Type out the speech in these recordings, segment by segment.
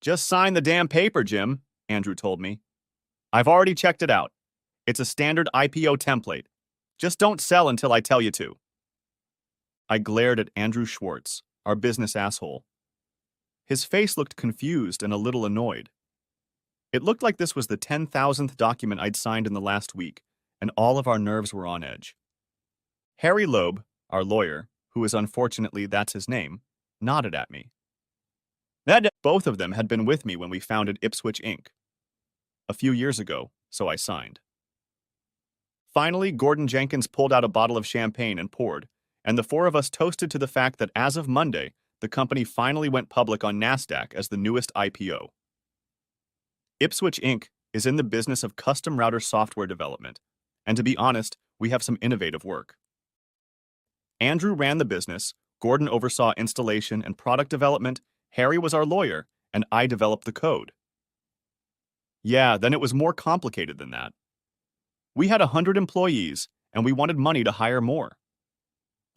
Just sign the damn paper, Jim, Andrew told me. I've already checked it out. It's a standard IPO template. Just don't sell until I tell you to. I glared at Andrew Schwartz, our business asshole. His face looked confused and a little annoyed. It looked like this was the 10,000th document I'd signed in the last week, and all of our nerves were on edge. Harry Loeb, our lawyer, who is unfortunately that's his name, nodded at me. Both of them had been with me when we founded Ipswich Inc. a few years ago, so I signed. Finally, Gordon Jenkins pulled out a bottle of champagne and poured, and the four of us toasted to the fact that as of Monday, the company finally went public on NASDAQ as the newest IPO. Ipswich Inc. is in the business of custom router software development, and to be honest, we have some innovative work. Andrew ran the business, Gordon oversaw installation and product development, Harry was our lawyer, and I developed the code. Yeah, then it was more complicated than that. We had 100 employees, and we wanted money to hire more.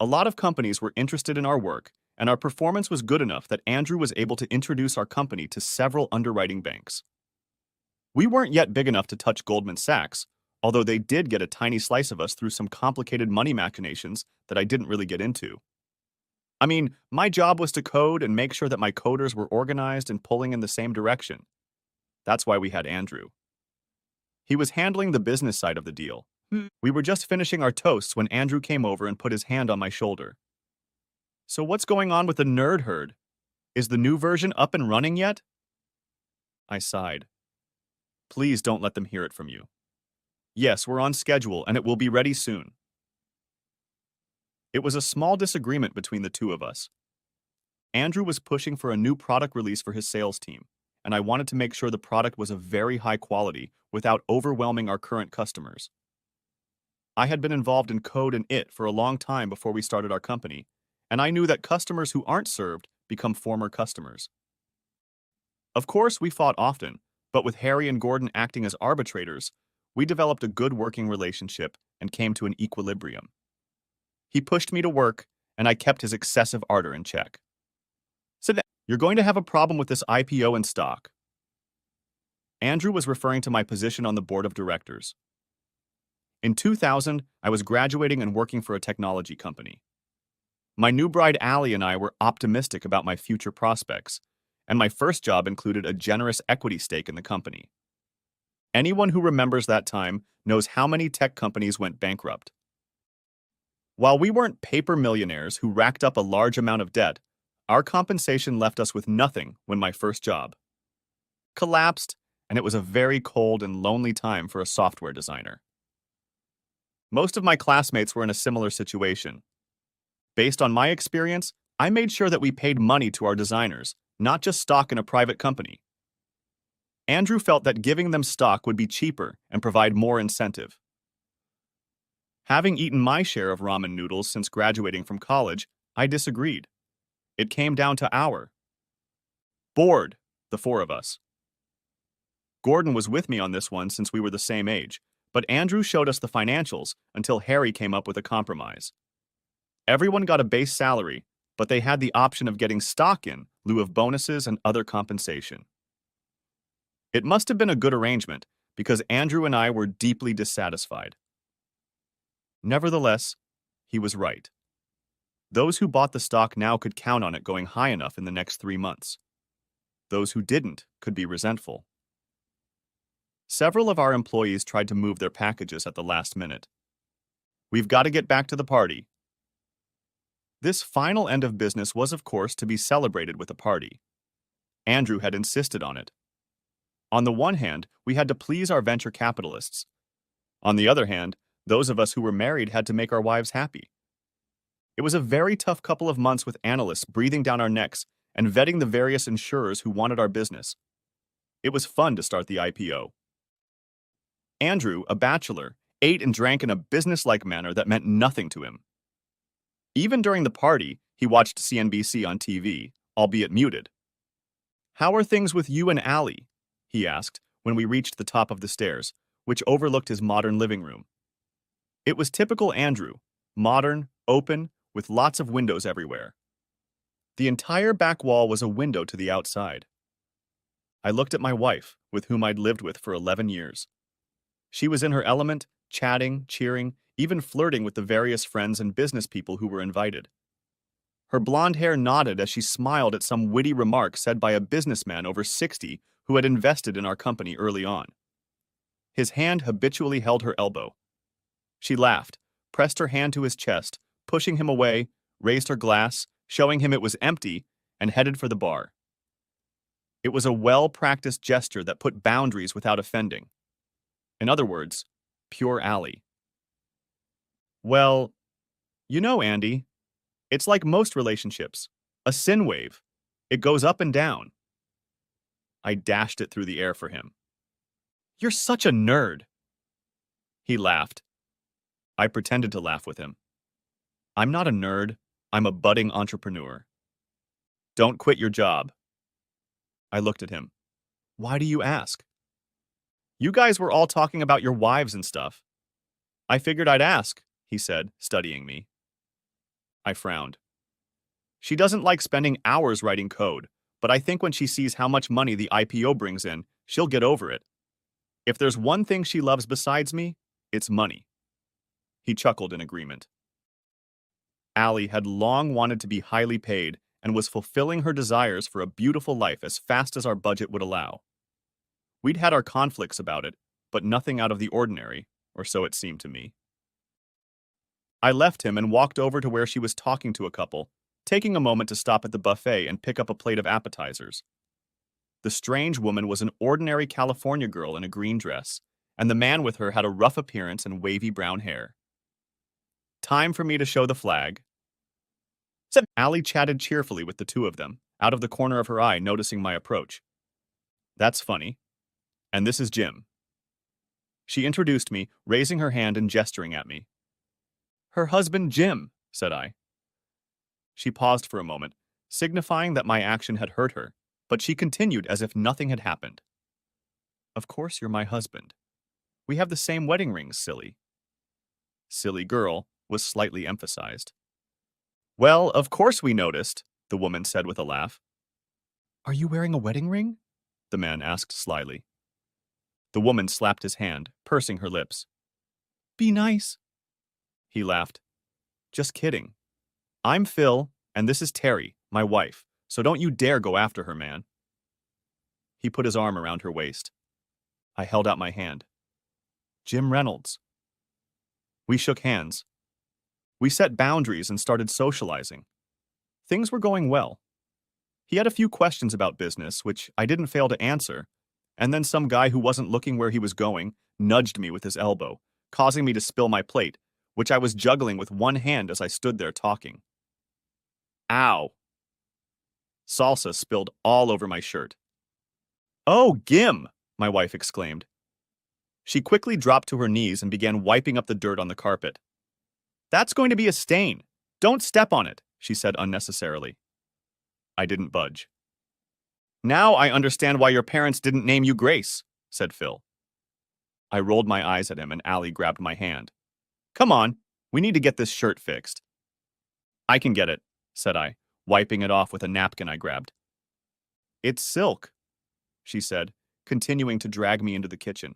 A lot of companies were interested in our work, and our performance was good enough that Andrew was able to introduce our company to several underwriting banks. We weren't yet big enough to touch Goldman Sachs, although they did get a tiny slice of us through some complicated money machinations that I didn't really get into. I mean, my job was to code and make sure that my coders were organized and pulling in the same direction. That's why we had Andrew. He was handling the business side of the deal. We were just finishing our toasts when Andrew came over and put his hand on my shoulder. So what's going on with the nerd herd? Is the new version up and running yet? I sighed. Please don't let them hear it from you. Yes, we're on schedule and it will be ready soon. It was a small disagreement between the two of us. Andrew was pushing for a new product release for his sales team, and I wanted to make sure the product was of very high quality without overwhelming our current customers. I had been involved in code and IT for a long time before we started our company, and I knew that customers who aren't served become former customers. Of course, we fought often, but with Harry and Gordon acting as arbitrators, we developed a good working relationship and came to an equilibrium. He pushed me to work, and I kept his excessive ardor in check. So then, you're going to have a problem with this IPO and stock. Andrew was referring to my position on the board of directors. In 2000, I was graduating and working for a technology company. My new bride Allie and I were optimistic about my future prospects, and my first job included a generous equity stake in the company. Anyone who remembers that time knows how many tech companies went bankrupt. While we weren't paper millionaires who racked up a large amount of debt, our compensation left us with nothing when my first job collapsed, and it was a very cold and lonely time for a software designer. Most of my classmates were in a similar situation. Based on my experience, I made sure that we paid money to our designers, not just stock in a private company. Andrew felt that giving them stock would be cheaper and provide more incentive. Having eaten my share of ramen noodles since graduating from college, I disagreed. It came down to our board, the four of us. Gordon was with me on this one since we were the same age, but Andrew showed us the financials until Harry came up with a compromise. Everyone got a base salary, but they had the option of getting stock in lieu of bonuses and other compensation. It must have been a good arrangement because Andrew and I were deeply dissatisfied. Nevertheless, he was right. Those who bought the stock now could count on it going high enough in the next 3 months. Those who didn't could be resentful. Several of our employees tried to move their packages at the last minute. We've got to get back to the party. This final end of business was, of course, to be celebrated with a party. Andrew had insisted on it. On the one hand, we had to please our venture capitalists. On the other hand, those of us who were married had to make our wives happy. It was a very tough couple of months with analysts breathing down our necks and vetting the various insurers who wanted our business. It was fun to start the IPO. Andrew, a bachelor, ate and drank in a business-like manner that meant nothing to him. Even during the party, he watched CNBC on TV, albeit muted. "How are things with you and Allie?" he asked when we reached the top of the stairs, which overlooked his modern living room. It was typical Andrew, modern, open, with lots of windows everywhere. The entire back wall was a window to the outside. I looked at my wife, with whom I'd lived with for 11 years. She was in her element, chatting, cheering, even flirting with the various friends and business people who were invited. Her blonde hair nodded as she smiled at some witty remark said by a businessman over 60 who had invested in our company early on. His hand habitually held her elbow. She laughed, pressed her hand to his chest, pushing him away, raised her glass, showing him it was empty, and headed for the bar. It was a well-practiced gesture that put boundaries without offending. In other words, pure Allie. Well, you know, Andy, it's like most relationships, a sin wave. It goes up and down. I dashed it through the air for him. You're such a nerd. He laughed. I pretended to laugh with him. I'm not a nerd. I'm a budding entrepreneur. Don't quit your job. I looked at him. Why do you ask? You guys were all talking about your wives and stuff. I figured I'd ask, he said, studying me. I frowned. She doesn't like spending hours writing code, but I think when she sees how much money the IPO brings in, she'll get over it. If there's one thing she loves besides me, it's money. He chuckled in agreement. Allie had long wanted to be highly paid and was fulfilling her desires for a beautiful life as fast as our budget would allow. We'd had our conflicts about it, but nothing out of the ordinary, or so it seemed to me. I left him and walked over to where she was talking to a couple, taking a moment to stop at the buffet and pick up a plate of appetizers. The strange woman was an ordinary California girl in a green dress, and the man with her had a rough appearance and wavy brown hair. Time for me to show the flag. Allie chatted cheerfully with the two of them, out of the corner of her eye noticing my approach. That's funny. And this is Jim. She introduced me, raising her hand and gesturing at me. Her husband, Jim, said I. She paused for a moment, signifying that my action had hurt her, but she continued as if nothing had happened. Of course you're my husband. We have the same wedding rings, silly. Silly girl was slightly emphasized. Well, of course we noticed, the woman said with a laugh. Are you wearing a wedding ring? The man asked slyly. The woman slapped his hand, pursing her lips. Be nice. He laughed. Just kidding. I'm Phil, and this is Terry, my wife, so don't you dare go after her, man. He put his arm around her waist. I held out my hand. Jim Reynolds. We shook hands. We set boundaries and started socializing. Things were going well. He had a few questions about business, which I didn't fail to answer, and then some guy who wasn't looking where he was going nudged me with his elbow, causing me to spill my plate, which I was juggling with one hand as I stood there talking. Ow! Salsa spilled all over my shirt. Oh, Gim! My wife exclaimed. She quickly dropped to her knees and began wiping up the dirt on the carpet. That's going to be a stain. Don't step on it, she said unnecessarily. I didn't budge. Now I understand why your parents didn't name you Grace, said Phil. I rolled my eyes at him and Allie grabbed my hand. Come on, we need to get this shirt fixed. I can get it, said I, wiping it off with a napkin I grabbed. It's silk, she said, continuing to drag me into the kitchen.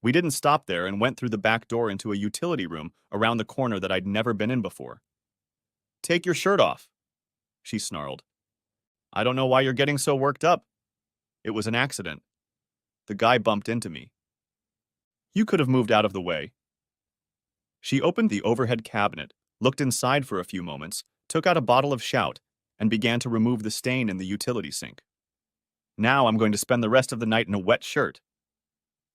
We didn't stop there and went through the back door into a utility room around the corner that I'd never been in before. Take your shirt off, she snarled. I don't know why you're getting so worked up. It was an accident. The guy bumped into me. You could have moved out of the way. She opened the overhead cabinet, looked inside for a few moments, took out a bottle of Shout, and began to remove the stain in the utility sink. Now I'm going to spend the rest of the night in a wet shirt.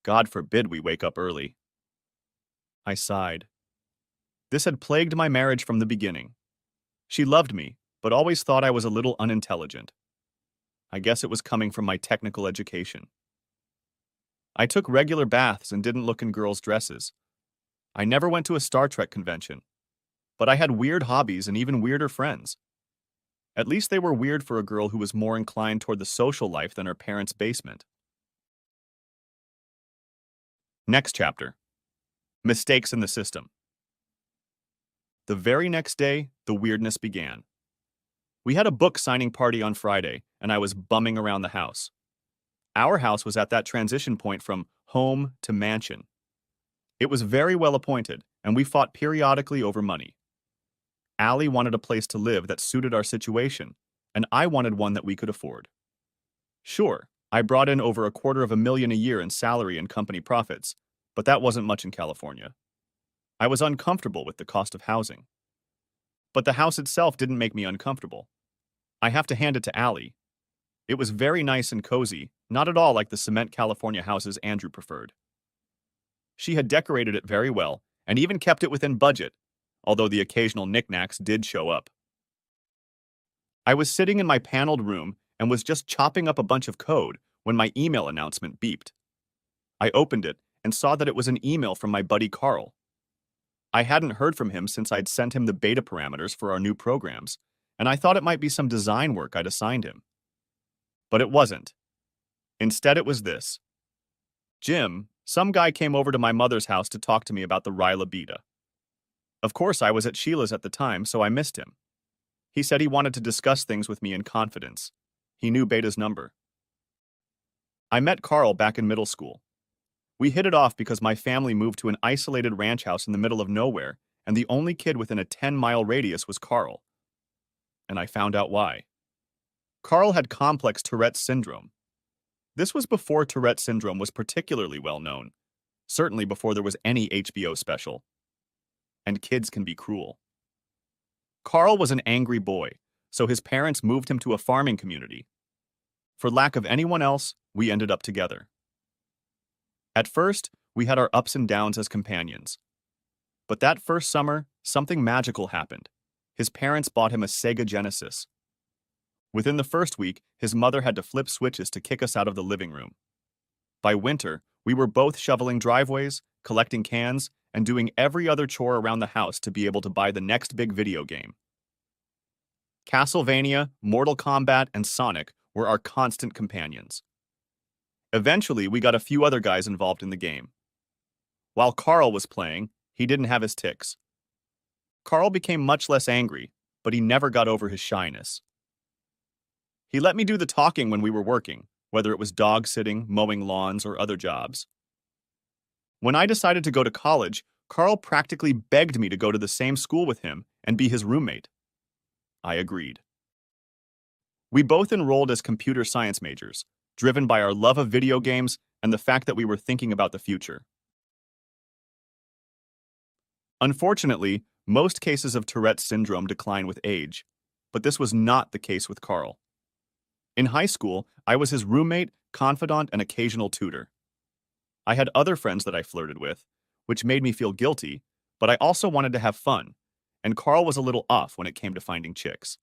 God forbid we wake up early. I sighed. This had plagued my marriage from the beginning. She loved me, but always thought I was a little unintelligent. I guess it was coming from my technical education. I took regular baths and didn't look in girls' dresses. I never went to a Star Trek convention. But I had weird hobbies and even weirder friends. At least they were weird for a girl who was more inclined toward the social life than her parents' basement. Next chapter. Mistakes in the system. The very next day, the weirdness began. We had a book signing party on Friday, and I was bumming around the house. Our house was at that transition point from home to mansion. It was very well appointed, and we fought periodically over money. Allie wanted a place to live that suited our situation, and I wanted one that we could afford. Sure, I brought in over $250,000 a year in salary and company profits, but that wasn't much in California. I was uncomfortable with the cost of housing. But the house itself didn't make me uncomfortable. I have to hand it to Allie. It was very nice and cozy, not at all like the cement California houses Andrew preferred. She had decorated it very well, and even kept it within budget, although the occasional knickknacks did show up. I was sitting in my paneled room and was just chopping up a bunch of code when my email announcement beeped. I opened it and saw that it was an email from my buddy Carl. I hadn't heard from him since I'd sent him the beta parameters for our new programs, and I thought it might be some design work I'd assigned him. But it wasn't. Instead, it was this. Jim, some guy came over to my mother's house to talk to me about the Ryla beta. Of course, I was at Sheila's at the time, so I missed him. He said he wanted to discuss things with me in confidence. He knew Beta's number. I met Carl back in middle school. We hit it off because my family moved to an isolated ranch house in the middle of nowhere, and the only kid within a 10-mile radius was Carl. And I found out why. Carl had complex Tourette's syndrome. This was before Tourette's syndrome was particularly well known, certainly before there was any HBO special. And kids can be cruel. Carl was an angry boy, so his parents moved him to a farming community. For lack of anyone else, we ended up together. At first, we had our ups and downs as companions. But that first summer, something magical happened. His parents bought him a Sega Genesis. Within the first week, his mother had to flip switches to kick us out of the living room. By winter, we were both shoveling driveways, collecting cans, and doing every other chore around the house to be able to buy the next big video game. Castlevania, Mortal Kombat, and Sonic were our constant companions. Eventually, we got a few other guys involved in the game. While Carl was playing, he didn't have his tics. Carl became much less angry, but he never got over his shyness. He let me do the talking when we were working, whether it was dog sitting, mowing lawns, or other jobs. When I decided to go to college, Carl practically begged me to go to the same school with him and be his roommate. I agreed. We both enrolled as computer science majors, driven by our love of video games and the fact that we were thinking about the future. Unfortunately, most cases of Tourette's syndrome decline with age, but this was not the case with Carl. In high school, I was his roommate, confidant, and occasional tutor. I had other friends that I flirted with, which made me feel guilty, but I also wanted to have fun, and Carl was a little off when it came to finding chicks.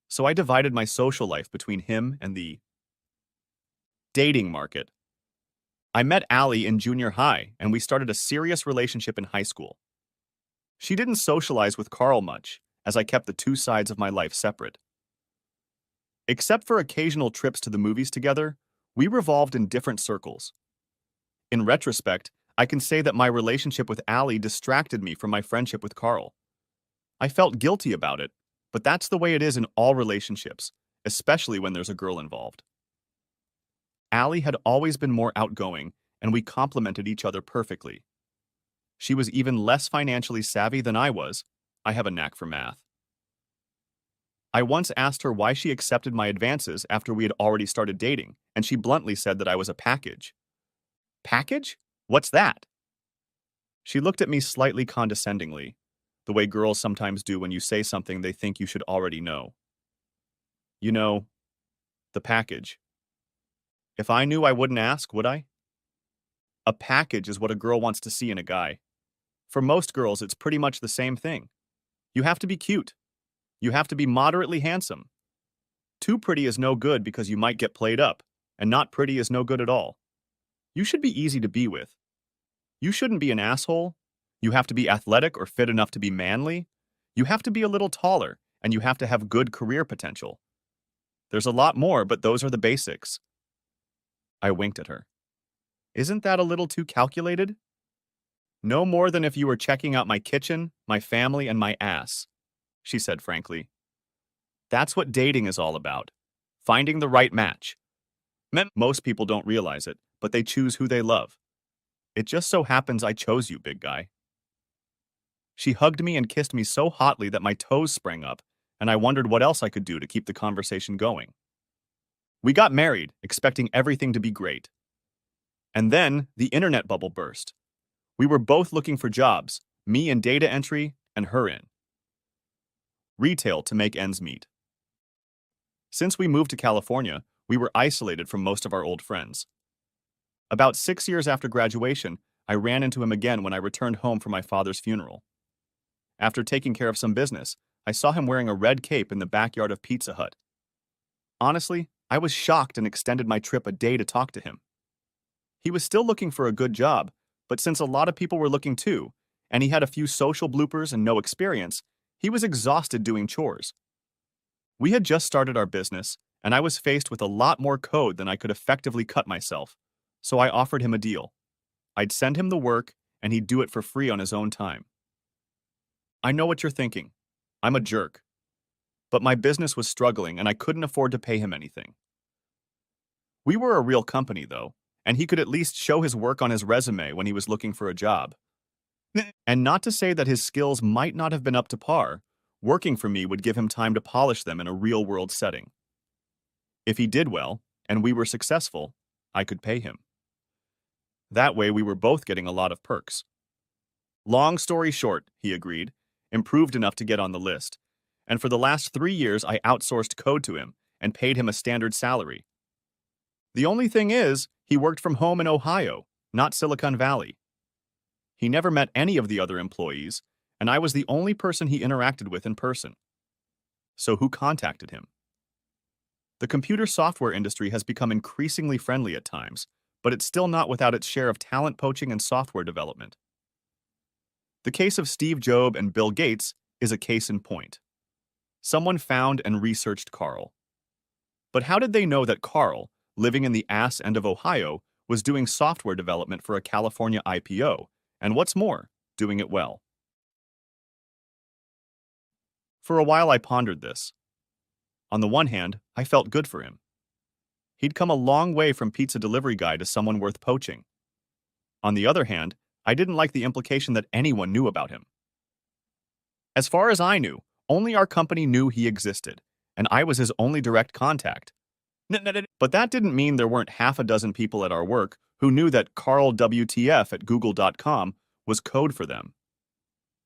So I divided my social life between him and the dating market. I met Allie in junior high, and we started a serious relationship in high school. She didn't socialize with Carl much, as I kept the two sides of my life separate. Except for occasional trips to the movies together, we revolved in different circles. In retrospect, I can say that my relationship with Allie distracted me from my friendship with Carl. I felt guilty about it, but that's the way it is in all relationships, especially when there's a girl involved. Allie had always been more outgoing, and we complemented each other perfectly. She was even less financially savvy than I was. I have a knack for math. I once asked her why she accepted my advances after we had already started dating, and she bluntly said that I was a package. Package? What's that? She looked at me slightly condescendingly, the way girls sometimes do when you say something they think you should already know. You know, the package. If I knew, I wouldn't ask, would I? A package is what a girl wants to see in a guy. For most girls, it's pretty much the same thing. You have to be cute. You have to be moderately handsome. Too pretty is no good because you might get played up, and not pretty is no good at all. You should be easy to be with. You shouldn't be an asshole. You have to be athletic or fit enough to be manly. You have to be a little taller, and you have to have good career potential. There's a lot more, but those are the basics. I winked at her. Isn't that a little too calculated? No more than if you were checking out my kitchen, my family, and my ass, she said frankly. That's what dating is all about. Finding the right match. Most people don't realize it, but they choose who they love. It just so happens I chose you, big guy. She hugged me and kissed me so hotly that my toes sprang up, and I wondered what else I could do to keep the conversation going. We got married, expecting everything to be great. And then the internet bubble burst. We were both looking for jobs, me in data entry and her in retail to make ends meet. Since we moved to California, we were isolated from most of our old friends. About 6 years after graduation, I ran into him again when I returned home from my father's funeral. After taking care of some business, I saw him wearing a red cape in the backyard of Pizza Hut. Honestly, I was shocked and extended my trip a day to talk to him. He was still looking for a good job, but since a lot of people were looking too, and he had a few social bloopers and no experience, he was exhausted doing chores. We had just started our business, and I was faced with a lot more code than I could effectively cut myself, so I offered him a deal. I'd send him the work, and he'd do it for free on his own time. I know what you're thinking. I'm a jerk. But my business was struggling, and I couldn't afford to pay him anything. We were a real company, though, and he could at least show his work on his resume when he was looking for a job. And not to say that his skills might not have been up to par, working for me would give him time to polish them in a real-world setting. If he did well, and we were successful, I could pay him. That way we were both getting a lot of perks. Long story short, he agreed, improved enough to get on the list, and for the last 3 years I outsourced code to him and paid him a standard salary. The only thing is, he worked from home in Ohio, not Silicon Valley. He never met any of the other employees, and I was the only person he interacted with in person. So who contacted him? The computer software industry has become increasingly friendly at times, but it's still not without its share of talent poaching and software development. The case of Steve Jobs and Bill Gates is a case in point. Someone found and researched Carl. But how did they know that Carl, living in the ass end of Ohio, was doing software development for a California IPO, and what's more, doing it well? For a while I pondered this. On the one hand, I felt good for him. He'd come a long way from pizza delivery guy to someone worth poaching. On the other hand, I didn't like the implication that anyone knew about him. As far as I knew, only our company knew he existed, and I was his only direct contact. But that didn't mean there weren't half a dozen people at our work who knew that Carl WTF at Google.com was code for them.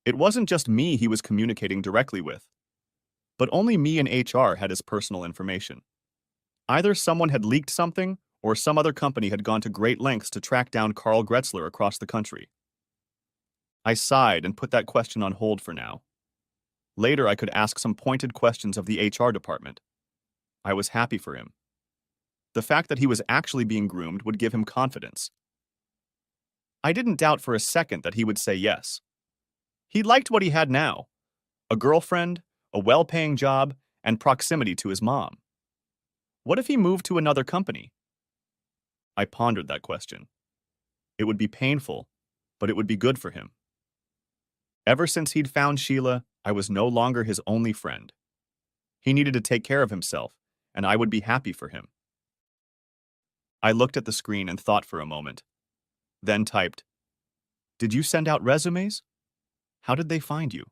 It wasn't just me he was communicating directly with. But only me and HR had his personal information. Either someone had leaked something, or some other company had gone to great lengths to track down Carl Gretzler across the country. I sighed and put that question on hold for now. Later I could ask some pointed questions of the HR department. I was happy for him. The fact that he was actually being groomed would give him confidence. I didn't doubt for a second that he would say yes. He liked what he had now: a girlfriend, a well-paying job, and proximity to his mom. What if he moved to another company? I pondered that question. It would be painful, but it would be good for him. Ever since he'd found Sheila, I was no longer his only friend. He needed to take care of himself, and I would be happy for him. I looked at the screen and thought for a moment, then typed, "Did you send out resumes? How did they find you?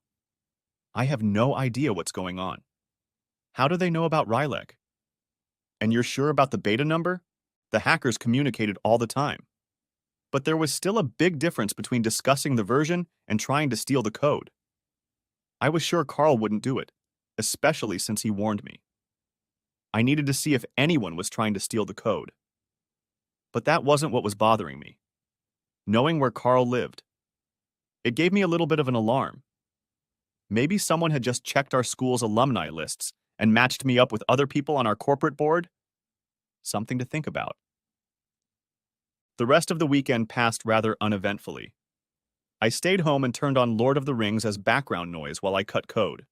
I have no idea what's going on. How do they know about Rilek? And you're sure about the beta number? The hackers communicated all the time." But there was still a big difference between discussing the version and trying to steal the code. I was sure Carl wouldn't do it, especially since he warned me. I needed to see if anyone was trying to steal the code. But that wasn't what was bothering me. Knowing where Carl lived. It gave me a little bit of an alarm. Maybe someone had just checked our school's alumni lists and matched me up with other people on our corporate board? Something to think about. The rest of the weekend passed rather uneventfully. I stayed home and turned on Lord of the Rings as background noise while I cut code.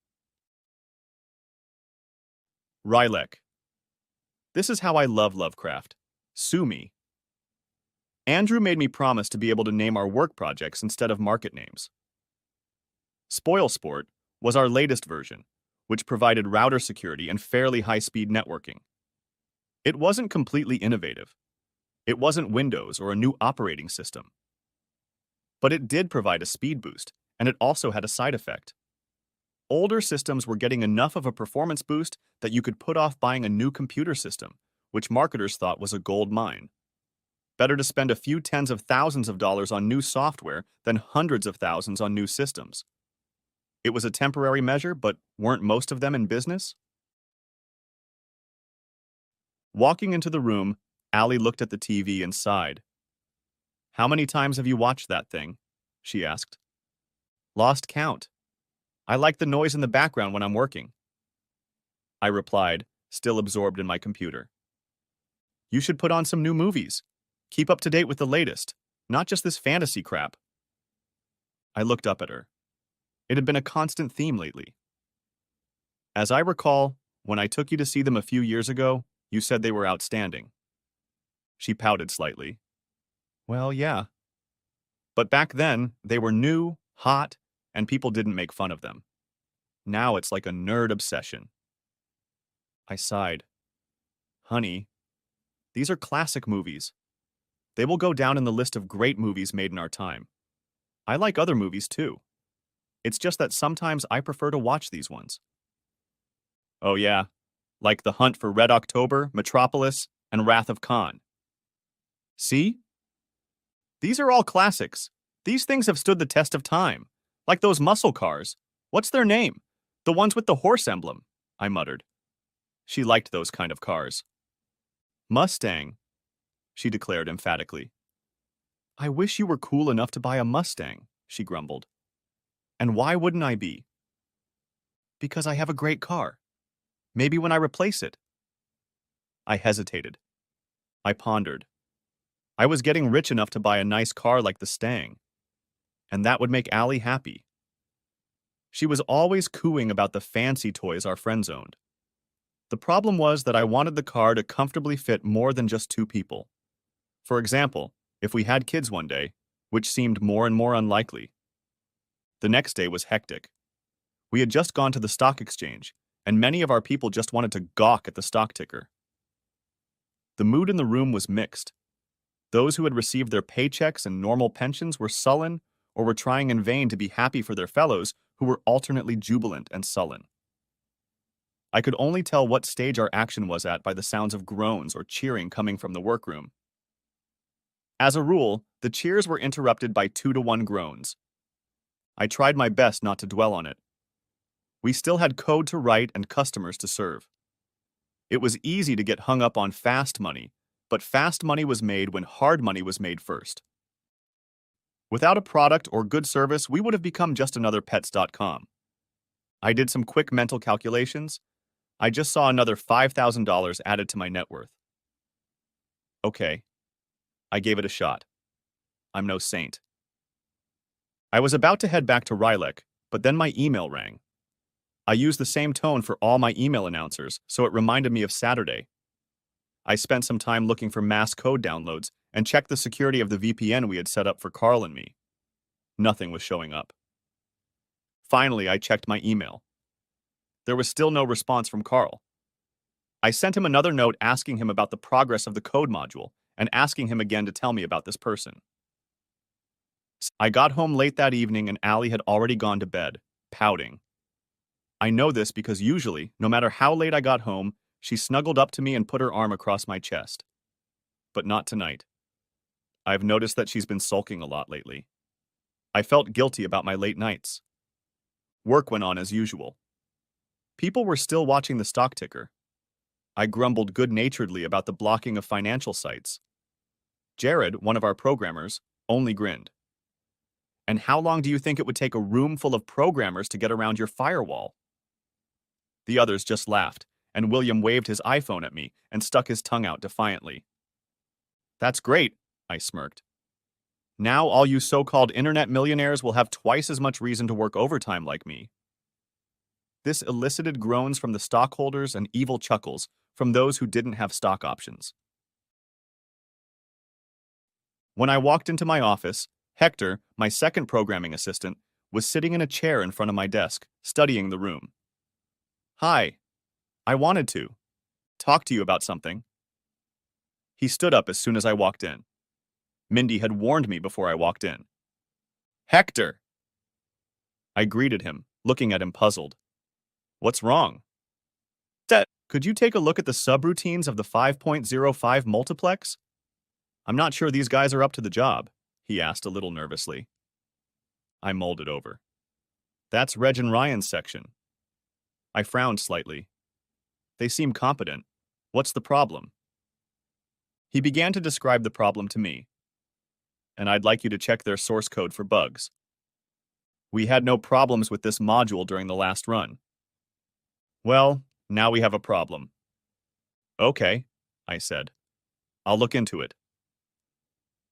Rilek. This is how I love Lovecraft. Sue me. Andrew made me promise to be able to name our work projects instead of market names. SpoilSport was our latest version, which provided router security and fairly high-speed networking. It wasn't completely innovative. It wasn't Windows or a new operating system. But it did provide a speed boost, and it also had a side effect. Older systems were getting enough of a performance boost that you could put off buying a new computer system, which marketers thought was a gold mine. Better to spend a few tens of thousands of dollars on new software than hundreds of thousands on new systems. It was a temporary measure, but weren't most of them in business? Walking into the room, Allie looked at the TV and sighed. How many times have you watched that thing? She asked. Lost count. I like the noise in the background when I'm working. I replied, still absorbed in my computer. You should put on some new movies. Keep up to date with the latest, not just this fantasy crap. I looked up at her. It had been a constant theme lately. As I recall, when I took you to see them a few years ago, you said they were outstanding. She pouted slightly. Well, yeah. But back then, they were new, hot, and people didn't make fun of them. Now it's like a nerd obsession. I sighed. Honey, these are classic movies. They will go down in the list of great movies made in our time. I like other movies too. It's just that sometimes I prefer to watch these ones. Oh yeah, like The Hunt for Red October, Metropolis, and Wrath of Khan. See? These are all classics. These things have stood the test of time. Like those muscle cars. What's their name? The ones with the horse emblem, I muttered. She liked those kind of cars. Mustang, she declared emphatically. I wish you were cool enough to buy a Mustang, she grumbled. And why wouldn't I be? Because I have a great car. Maybe when I replace it. I hesitated. I pondered. I was getting rich enough to buy a nice car like the Stang, and that would make Allie happy. She was always cooing about the fancy toys our friends owned. The problem was that I wanted the car to comfortably fit more than just two people. For example, if we had kids one day, which seemed more and more unlikely. The next day was hectic. We had just gone to the stock exchange, and many of our people just wanted to gawk at the stock ticker. The mood in the room was mixed. Those who had received their paychecks and normal pensions were sullen or were trying in vain to be happy for their fellows who were alternately jubilant and sullen. I could only tell what stage our action was at by the sounds of groans or cheering coming from the workroom. As a rule, the cheers were interrupted by 2-to-1 groans. I tried my best not to dwell on it. We still had code to write and customers to serve. It was easy to get hung up on fast money, but fast money was made when hard money was made first. Without a product or good service, we would have become just another pets.com. I did some quick mental calculations. I just saw another $5,000 added to my net worth. Okay. I gave it a shot. I'm no saint. I was about to head back to Rylek, but then my email rang. I used the same tone for all my email announcers, so it reminded me of Saturday. I spent some time looking for mass code downloads and checked the security of the VPN we had set up for Carl and me. Nothing was showing up. Finally, I checked my email. There was still no response from Carl. I sent him another note asking him about the progress of the code module and asking him again to tell me about this person. I got home late that evening and Allie had already gone to bed, pouting. I know this because usually, no matter how late I got home, she snuggled up to me and put her arm across my chest. But not tonight. I've noticed that she's been sulking a lot lately. I felt guilty about my late nights. Work went on as usual. People were still watching the stock ticker. I grumbled good-naturedly about the blocking of financial sites. Jared, one of our programmers, only grinned. And how long do you think it would take a room full of programmers to get around your firewall? The others just laughed, and William waved his iPhone at me and stuck his tongue out defiantly. That's great, I smirked. Now all you so-called internet millionaires will have twice as much reason to work overtime like me. This elicited groans from the stockholders and evil chuckles from those who didn't have stock options. When I walked into my office, Hector, my second programming assistant, was sitting in a chair in front of my desk, studying the room. Hi. I wanted to talk to you about something. He stood up as soon as I walked in. Mindy had warned me before I walked in. Hector! I greeted him, looking at him puzzled. What's wrong? That, could you take a look at the subroutines of the 5.05 multiplex? I'm not sure these guys are up to the job, he asked a little nervously. I mulled it over. That's Reg and Ryan's section. I frowned slightly. They seem competent. What's the problem? He began to describe the problem to me. And I'd like you to check their source code for bugs. We had no problems with this module during the last run. Well, now we have a problem. Okay, I said. I'll look into it.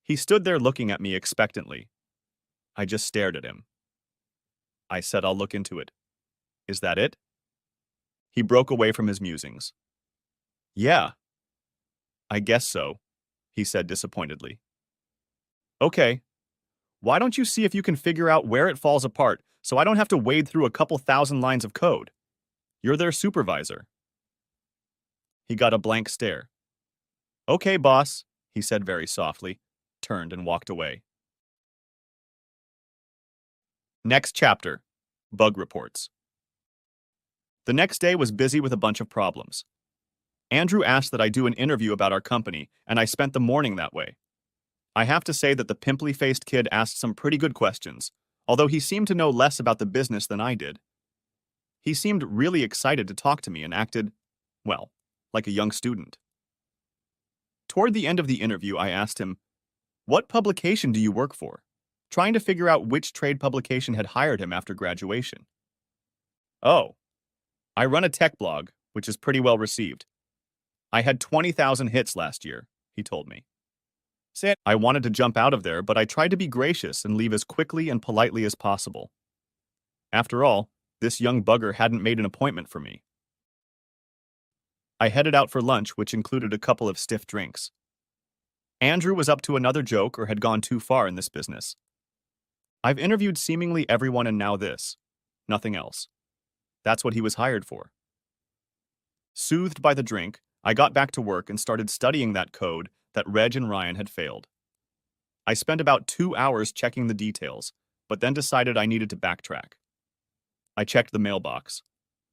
He stood there looking at me expectantly. I just stared at him. I said I'll look into it. Is that it? He broke away from his musings. Yeah. I guess so, he said disappointedly. Okay. Why don't you see if you can figure out where it falls apart so I don't have to wade through a couple thousand lines of code? You're their supervisor. He got a blank stare. Okay, boss, he said very softly, turned and walked away. Next chapter. Bug reports. The next day was busy with a bunch of problems. Andrew asked that I do an interview about our company, and I spent the morning that way. I have to say that the pimply-faced kid asked some pretty good questions, although he seemed to know less about the business than I did. He seemed really excited to talk to me and acted, well, like a young student. Toward the end of the interview, I asked him, "What publication do you work for?" trying to figure out which trade publication had hired him after graduation. "Oh, I run a tech blog, which is pretty well received. I had 20,000 hits last year," he told me. I wanted to jump out of there, but I tried to be gracious and leave as quickly and politely as possible. After all, this young bugger hadn't made an appointment for me. I headed out for lunch, which included a couple of stiff drinks. Andrew was up to another joke or had gone too far in this business. I've interviewed seemingly everyone and now this. Nothing else. That's what he was hired for. Soothed by the drink, I got back to work and started studying that code that Reg and Ryan had failed. I spent about 2 hours checking the details, but then decided I needed to backtrack. I checked the mailbox.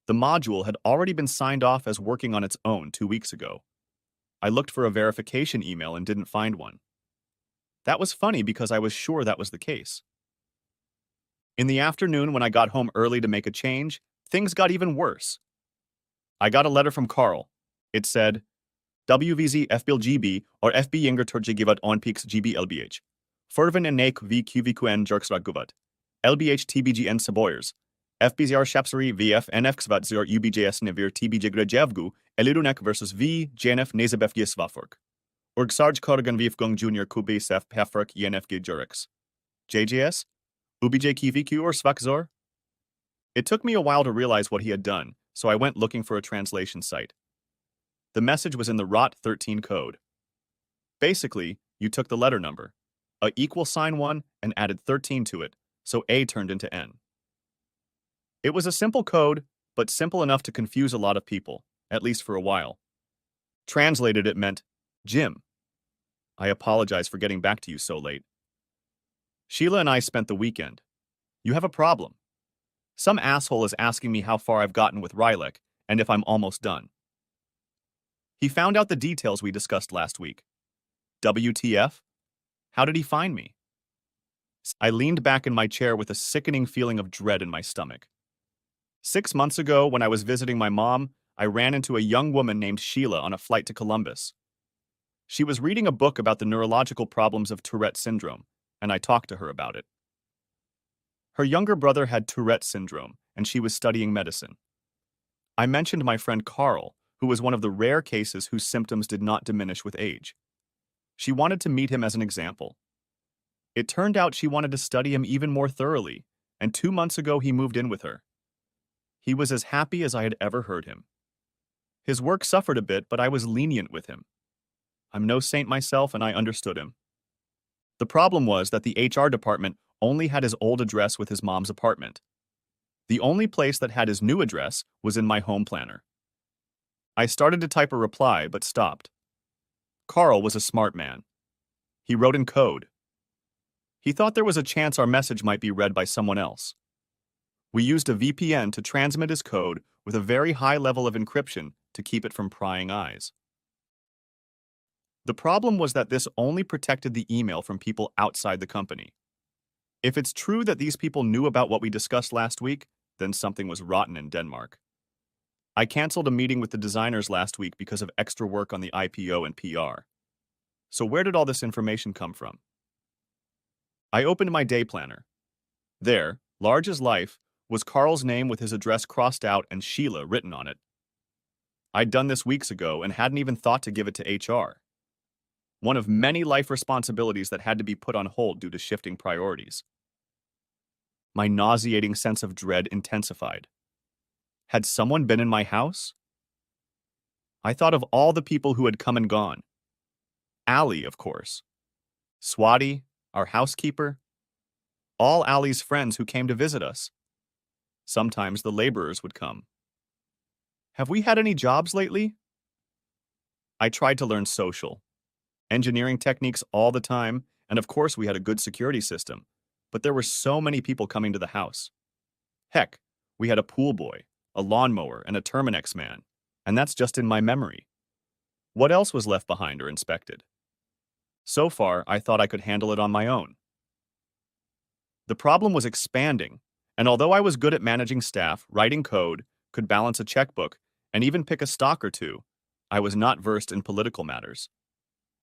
The module had already been signed off as working on its own 2 weeks ago. I looked for a verification email and didn't find one. That was funny because I was sure that was the case. In the afternoon, when I got home early to make a change, things got even worse. I got a letter from Carl. It said, WVZ FBLGB or FB Yinger Turjigivat onpeaks GB LBH. Furvan en naik v QVQN Jerksraguvat. LBH TBGN Saboyers. FBZR Shapsari VF NFXvat zor UBJS Nevir TBJ Elirunek versus V JNF Nazabefgi Svafork. Urgsarj Korgan Vifgung Jr. Kubi Sef Pefrk YNFG Jurex. JJS? UBJ KVQ or Svakzor? It took me a while to realize what he had done, so I went looking for a translation site. The message was in the ROT13 code. Basically, you took the letter number, a equal sign 1, and added 13 to it, so A turned into N. It was a simple code, but simple enough to confuse a lot of people, at least for a while. Translated, it meant, Jim. I apologize for getting back to you so late. Sheila and I spent the weekend. You have a problem. Some asshole is asking me how far I've gotten with Rylek and if I'm almost done. He found out the details we discussed last week. WTF? How did he find me? I leaned back in my chair with a sickening feeling of dread in my stomach. 6 months ago, when I was visiting my mom, I ran into a young woman named Sheila on a flight to Columbus. She was reading a book about the neurological problems of Tourette syndrome, and I talked to her about it. Her younger brother had Tourette syndrome, and she was studying medicine. I mentioned my friend Carl, who was one of the rare cases whose symptoms did not diminish with age. She wanted to meet him as an example. It turned out she wanted to study him even more thoroughly, and 2 months ago he moved in with her. He was as happy as I had ever heard him. His work suffered a bit, but I was lenient with him. I'm no saint myself, and I understood him. The problem was that the HR department only had his old address with his mom's apartment. The only place that had his new address was in my home planner. I started to type a reply, but stopped. Carl was a smart man. He wrote in code. He thought there was a chance our message might be read by someone else. We used a VPN to transmit his code with a very high level of encryption to keep it from prying eyes. The problem was that this only protected the email from people outside the company. If it's true that these people knew about what we discussed last week, then something was rotten in Denmark. I canceled a meeting with the designers last week because of extra work on the IPO and PR. So where did all this information come from? I opened my day planner. There, large as life, was Carl's name with his address crossed out and Sheila written on it. I'd done this weeks ago and hadn't even thought to give it to HR. One of many life responsibilities that had to be put on hold due to shifting priorities. My nauseating sense of dread intensified. Had someone been in my house? I thought of all the people who had come and gone. Allie, of course. Swati, our housekeeper. All Allie's friends who came to visit us. Sometimes the laborers would come. Have we had any jobs lately? I tried to learn social. Engineering techniques all the time, and of course we had a good security system, but there were so many people coming to the house. Heck, we had a pool boy, a lawnmower, and a Terminex man, and that's just in my memory. What else was left behind or inspected? So far, I thought I could handle it on my own. The problem was expanding, and although I was good at managing staff, writing code, could balance a checkbook, and even pick a stock or two, I was not versed in political matters.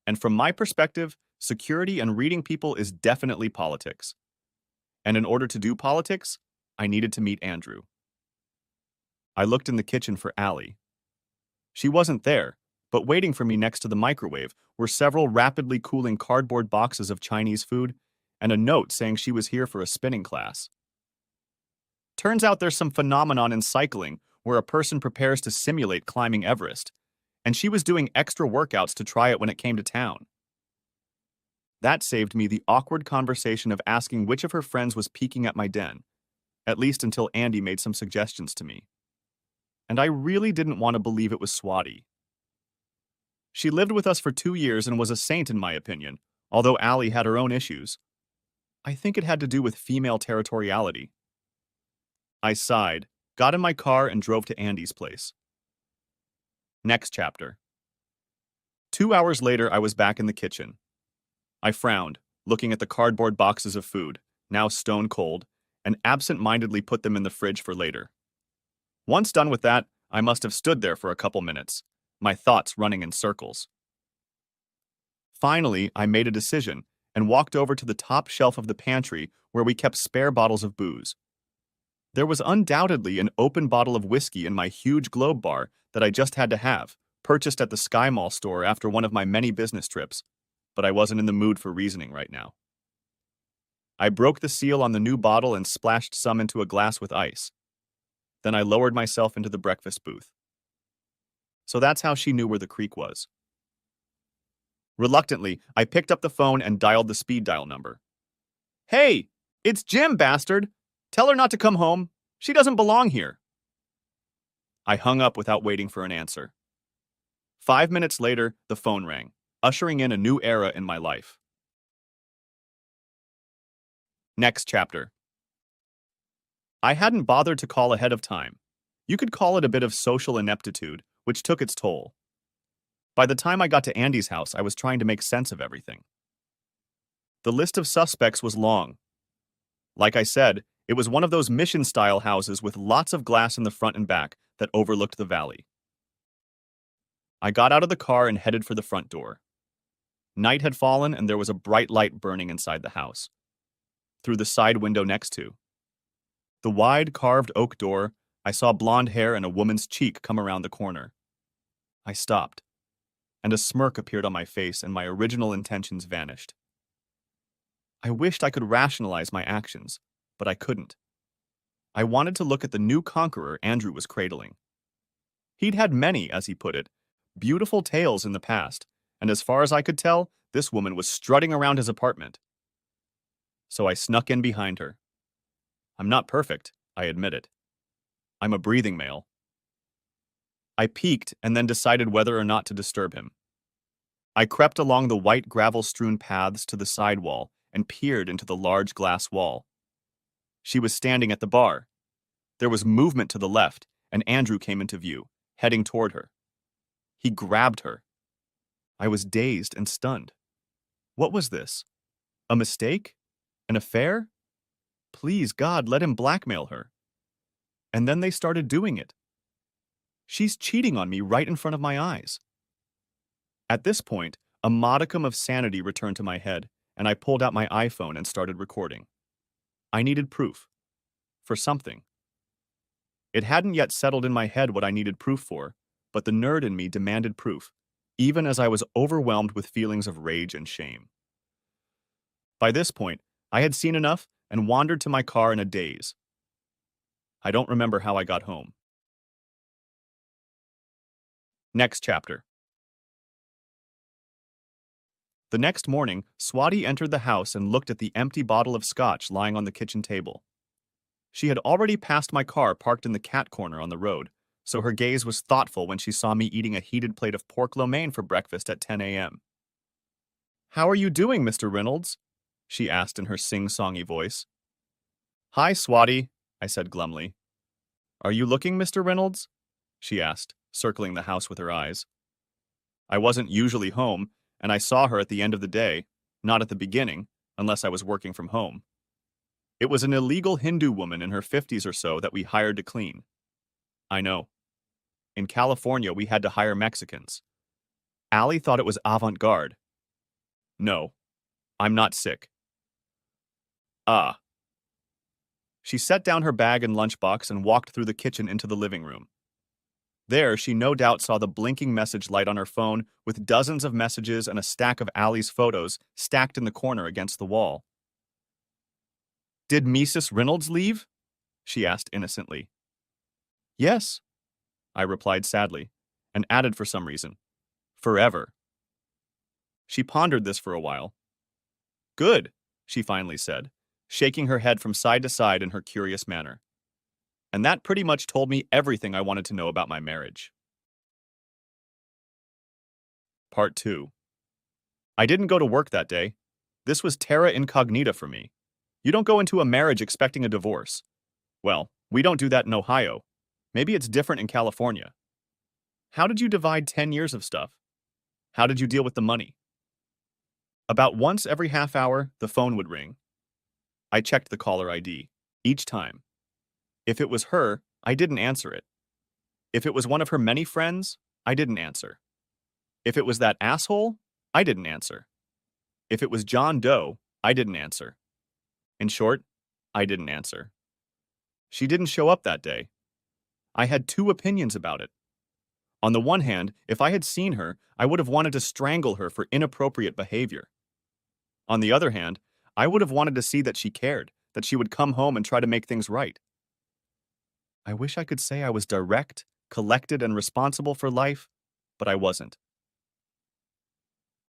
And from my perspective, security and reading people is definitely politics. And in order to do politics, I needed to meet Andrew. I looked in the kitchen for Allie. She wasn't there, but waiting for me next to the microwave were several rapidly cooling cardboard boxes of Chinese food and a note saying she was here for a spinning class. Turns out there's some phenomenon in cycling where a person prepares to simulate climbing Everest, and she was doing extra workouts to try it when it came to town. That saved me the awkward conversation of asking which of her friends was peeking at my den, at least until Andy made some suggestions to me. And I really didn't want to believe it was Swati. She lived with us for 2 years and was a saint in my opinion, although Allie had her own issues. I think it had to do with female territoriality. I sighed, got in my car, and drove to Andy's place. Next chapter. 2 hours later, I was back in the kitchen. I frowned, looking at the cardboard boxes of food, now stone cold, and absent-mindedly put them in the fridge for later. Once done with that, I must have stood there for a couple minutes, my thoughts running in circles. Finally, I made a decision and walked over to the top shelf of the pantry where we kept spare bottles of booze. There was undoubtedly an open bottle of whiskey in my huge Globe bar that I just had to have, purchased at the Sky Mall store after one of my many business trips, but I wasn't in the mood for reasoning right now. I broke the seal on the new bottle and splashed some into a glass with ice. Then I lowered myself into the breakfast booth. So that's how she knew where the creek was. Reluctantly, I picked up the phone and dialed the speed dial number. "Hey, it's Jim, bastard! Tell her not to come home. She doesn't belong here." I hung up without waiting for an answer. 5 minutes later, the phone rang, ushering in a new era in my life. Next chapter. I hadn't bothered to call ahead of time. You could call it a bit of social ineptitude, which took its toll. By the time I got to Andy's house, I was trying to make sense of everything. The list of suspects was long. Like I said, it was one of those mission-style houses with lots of glass in the front and back that overlooked the valley. I got out of the car and headed for the front door. Night had fallen and there was a bright light burning inside the house. Through the side window next to. The wide, carved oak door, I saw blonde hair and a woman's cheek come around the corner. I stopped, and a smirk appeared on my face and my original intentions vanished. I wished I could rationalize my actions, but I couldn't. I wanted to look at the new conqueror Andrew was cradling. He'd had many, as he put it, beautiful tales in the past, and as far as I could tell, this woman was strutting around his apartment. So I snuck in behind her. I'm not perfect, I admit it. I'm a breathing male. I peeked and then decided whether or not to disturb him. I crept along the white gravel-strewn paths to the side wall and peered into the large glass wall. She was standing at the bar. There was movement to the left, and Andrew came into view, heading toward her. He grabbed her. I was dazed and stunned. What was this? A mistake? An affair? Please, God, let him blackmail her. And then they started doing it. She's cheating on me right in front of my eyes. At this point, a modicum of sanity returned to my head, and I pulled out my iPhone and started recording. I needed proof. For something. It hadn't yet settled in my head what I needed proof for, but the nerd in me demanded proof, even as I was overwhelmed with feelings of rage and shame. By this point, I had seen enough and wandered to my car in a daze. I don't remember how I got home. Next chapter. The next morning, Swati entered the house and looked at the empty bottle of scotch lying on the kitchen table. She had already passed my car parked in the cat corner on the road, so her gaze was thoughtful when she saw me eating a heated plate of pork lo mein for breakfast at 10 a.m. "How are you doing, Mr. Reynolds?" she asked in her sing-songy voice. "Hi, Swati," I said glumly. "Are you looking, Mr. Reynolds?" she asked, circling the house with her eyes. I wasn't usually home, and I saw her at the end of the day, not at the beginning, unless I was working from home. It was an illegal Hindu woman in her 50s or so that we hired to clean. I know. In California, we had to hire Mexicans. Allie thought it was avant-garde. No, I'm not sick. Ah. She set down her bag and lunchbox and walked through the kitchen into the living room. There, she no doubt saw the blinking message light on her phone with dozens of messages and a stack of Allie's photos stacked in the corner against the wall. "Did Mrs. Reynolds leave?" she asked innocently. "Yes," I replied sadly, and added for some reason, "Forever." She pondered this for a while. "Good," she finally said, shaking her head from side to side in her curious manner. And that pretty much told me everything I wanted to know about my marriage. Part 2. I didn't go to work that day. This was terra incognita for me. You don't go into a marriage expecting a divorce. Well, we don't do that in Ohio. Maybe it's different in California. How did you divide 10 years of stuff? How did you deal with the money? About once every half hour, the phone would ring. I checked the caller ID, each time. If it was her, I didn't answer it. If it was one of her many friends, I didn't answer. If it was that asshole, I didn't answer. If it was John Doe, I didn't answer. In short, I didn't answer. She didn't show up that day. I had two opinions about it. On the one hand, if I had seen her, I would have wanted to strangle her for inappropriate behavior. On the other hand, I would have wanted to see that she cared, that she would come home and try to make things right. I wish I could say I was direct, collected, and responsible for life, but I wasn't.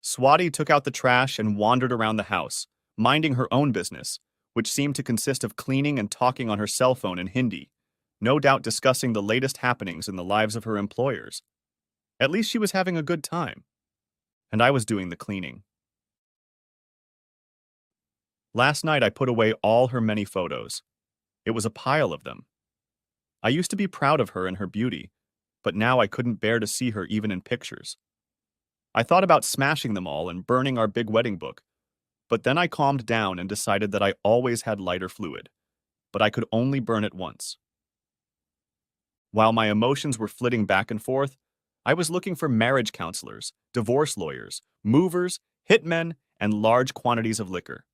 Swati took out the trash and wandered around the house, minding her own business, which seemed to consist of cleaning and talking on her cell phone in Hindi, no doubt discussing the latest happenings in the lives of her employers. At least she was having a good time. And I was doing the cleaning. Last night I put away all her many photos. It was a pile of them. I used to be proud of her and her beauty, but now I couldn't bear to see her even in pictures. I thought about smashing them all and burning our big wedding book, but then I calmed down and decided that I always had lighter fluid, but I could only burn it once. While my emotions were flitting back and forth, I was looking for marriage counselors, divorce lawyers, movers, hitmen, and large quantities of liquor.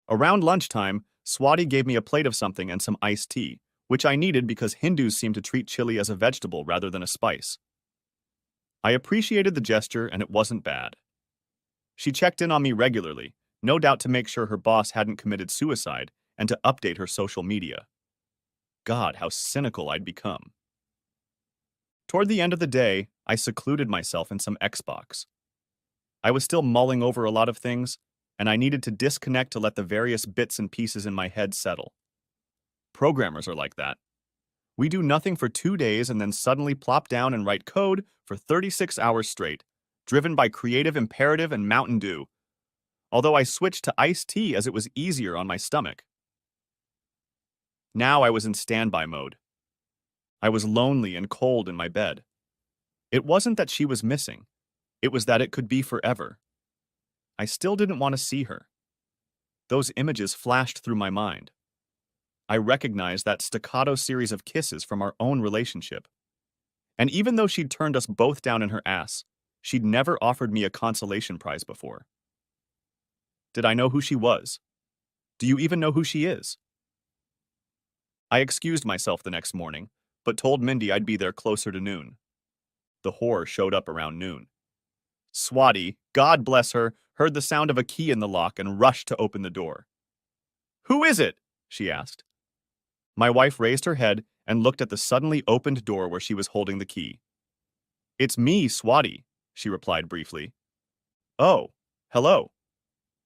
Around lunchtime, Swati gave me a plate of something and some iced tea, which I needed because Hindus seem to treat chili as a vegetable rather than a spice. I appreciated the gesture, and it wasn't bad. She checked in on me regularly, no doubt to make sure her boss hadn't committed suicide and to update her social media. God, how cynical I'd become. Toward the end of the day, I secluded myself in some Xbox. I was still mulling over a lot of things, and I needed to disconnect to let the various bits and pieces in my head settle. Programmers are like that. We do nothing for 2 days and then suddenly plop down and write code for 36 hours straight, driven by creative imperative and Mountain Dew, although I switched to iced tea as it was easier on my stomach. Now I was in standby mode. I was lonely and cold in my bed. It wasn't that she was missing. It was that it could be forever. I still didn't want to see her. Those images flashed through my mind. I recognized that staccato series of kisses from our own relationship. And even though she'd turned us both down in her ass, she'd never offered me a consolation prize before. Did I know who she was? Do you even know who she is? I excused myself the next morning, but told Mindy I'd be there closer to noon. The whore showed up around noon. Swati, God bless her, heard the sound of a key in the lock and rushed to open the door. "Who is it?" she asked. My wife raised her head and looked at the suddenly opened door where she was holding the key. "It's me, Swati," she replied briefly. "Oh, hello.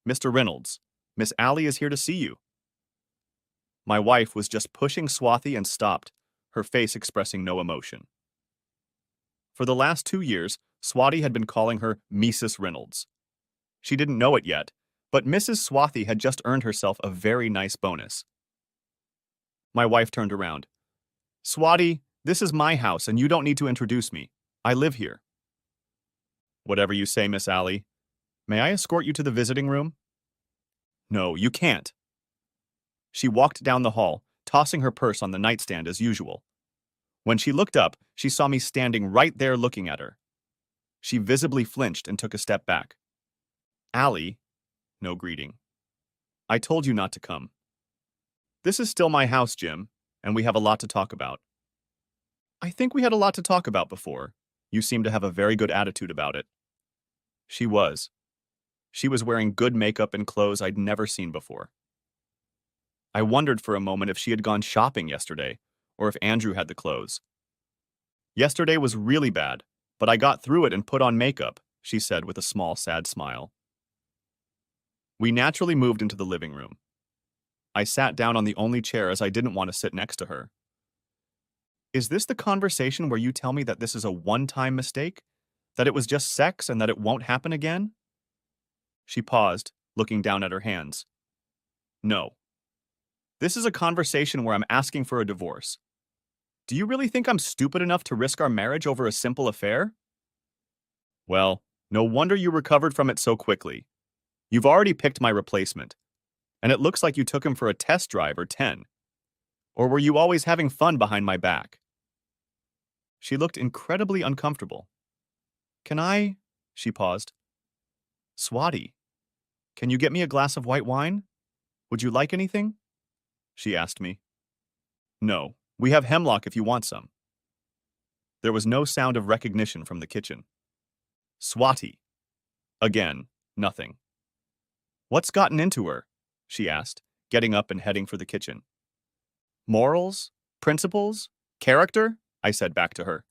Mr. Reynolds, Miss Allie is here to see you." My wife was just pushing Swati and stopped, her face expressing no emotion. For the last 2 years, Swati had been calling her Mrs. Reynolds. She didn't know it yet, but Mrs. Swati had just earned herself a very nice bonus. My wife turned around. "Swati, this is my house and you don't need to introduce me. I live here." "Whatever you say, Miss Allie. May I escort you to the visiting room?" "No, you can't." She walked down the hall, tossing her purse on the nightstand as usual. When she looked up, she saw me standing right there looking at her. She visibly flinched and took a step back. "Allie," no greeting. "I told you not to come." "This is still my house, Jim, and we have a lot to talk about." "I think we had a lot to talk about before. You seem to have a very good attitude about it." She was. She was wearing good makeup and clothes I'd never seen before. I wondered for a moment if she had gone shopping yesterday, or if Andrew had the clothes. "Yesterday was really bad, but I got through it and put on makeup," she said with a small, sad smile. We naturally moved into the living room. I sat down on the only chair as I didn't want to sit next to her. "Is this the conversation where you tell me that this is a one-time mistake? That it was just sex and that it won't happen again?" She paused, looking down at her hands. "No. This is a conversation where I'm asking for a divorce. Do you really think I'm stupid enough to risk our marriage over a simple affair?" "Well, no wonder you recovered from it so quickly. You've already picked my replacement, and it looks like you took him for a test drive or 10. Or were you always having fun behind my back?" She looked incredibly uncomfortable. "Can I?" She paused. "Swati, can you get me a glass of white wine? Would you like anything?" She asked me. "No, we have hemlock if you want some." There was no sound of recognition from the kitchen. "Swati." Again, nothing. "What's gotten into her?" she asked, getting up and heading for the kitchen. "Morals? Principles? Character?" I said back to her.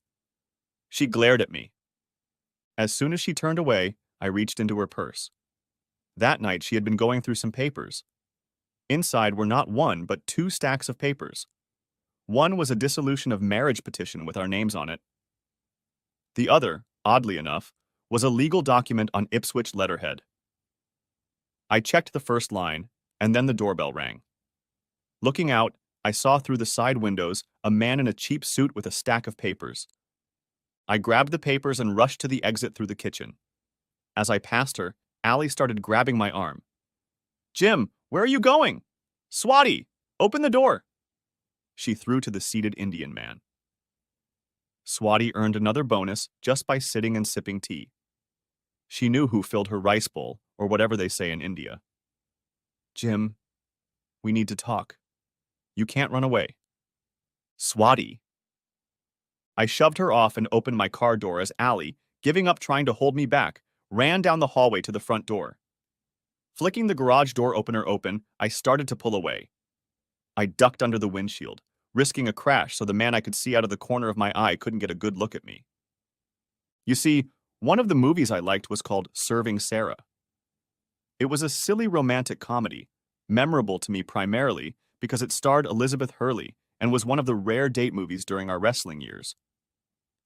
She glared at me. As soon as she turned away, I reached into her purse. That night she had been going through some papers. Inside were not one, but 2 stacks of papers. One was a dissolution of marriage petition with our names on it. The other, oddly enough, was a legal document on Ipswich letterhead. I checked the first line, and then the doorbell rang. Looking out, I saw through the side windows a man in a cheap suit with a stack of papers. I grabbed the papers and rushed to the exit through the kitchen. As I passed her, Allie started grabbing my arm. "Jim, where are you going? Swati, open the door!" She threw to the seated Indian man. Swati earned another bonus just by sitting and sipping tea. She knew who filled her rice bowl, or whatever they say in India. "Jim, we need to talk. You can't run away." "Swati." I shoved her off and opened my car door as Allie, giving up trying to hold me back, ran down the hallway to the front door. Flicking the garage door opener open, I started to pull away. I ducked under the windshield, risking a crash so the man I could see out of the corner of my eye couldn't get a good look at me. You see, one of the movies I liked was called Serving Sarah. It was a silly romantic comedy, memorable to me primarily because it starred Elizabeth Hurley and was one of the rare date movies during our wrestling years.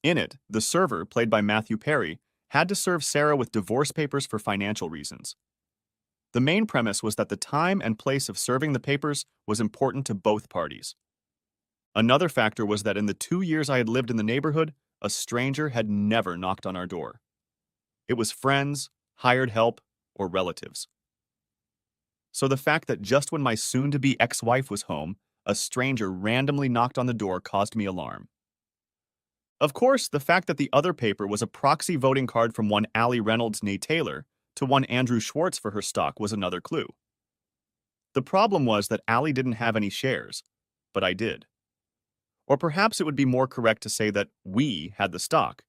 In it, the server, played by Matthew Perry, had to serve Sarah with divorce papers for financial reasons. The main premise was that the time and place of serving the papers was important to both parties. Another factor was that in the 2 years I had lived in the neighborhood, a stranger had never knocked on our door. It was friends, hired help, or relatives. So the fact that just when my soon-to-be ex-wife was home, a stranger randomly knocked on the door caused me alarm. Of course, the fact that the other paper was a proxy voting card from one Allie Reynolds née Taylor to one Andrew Schwartz for her stock was another clue. The problem was that Allie didn't have any shares, but I did. Or perhaps it would be more correct to say that we had the stock,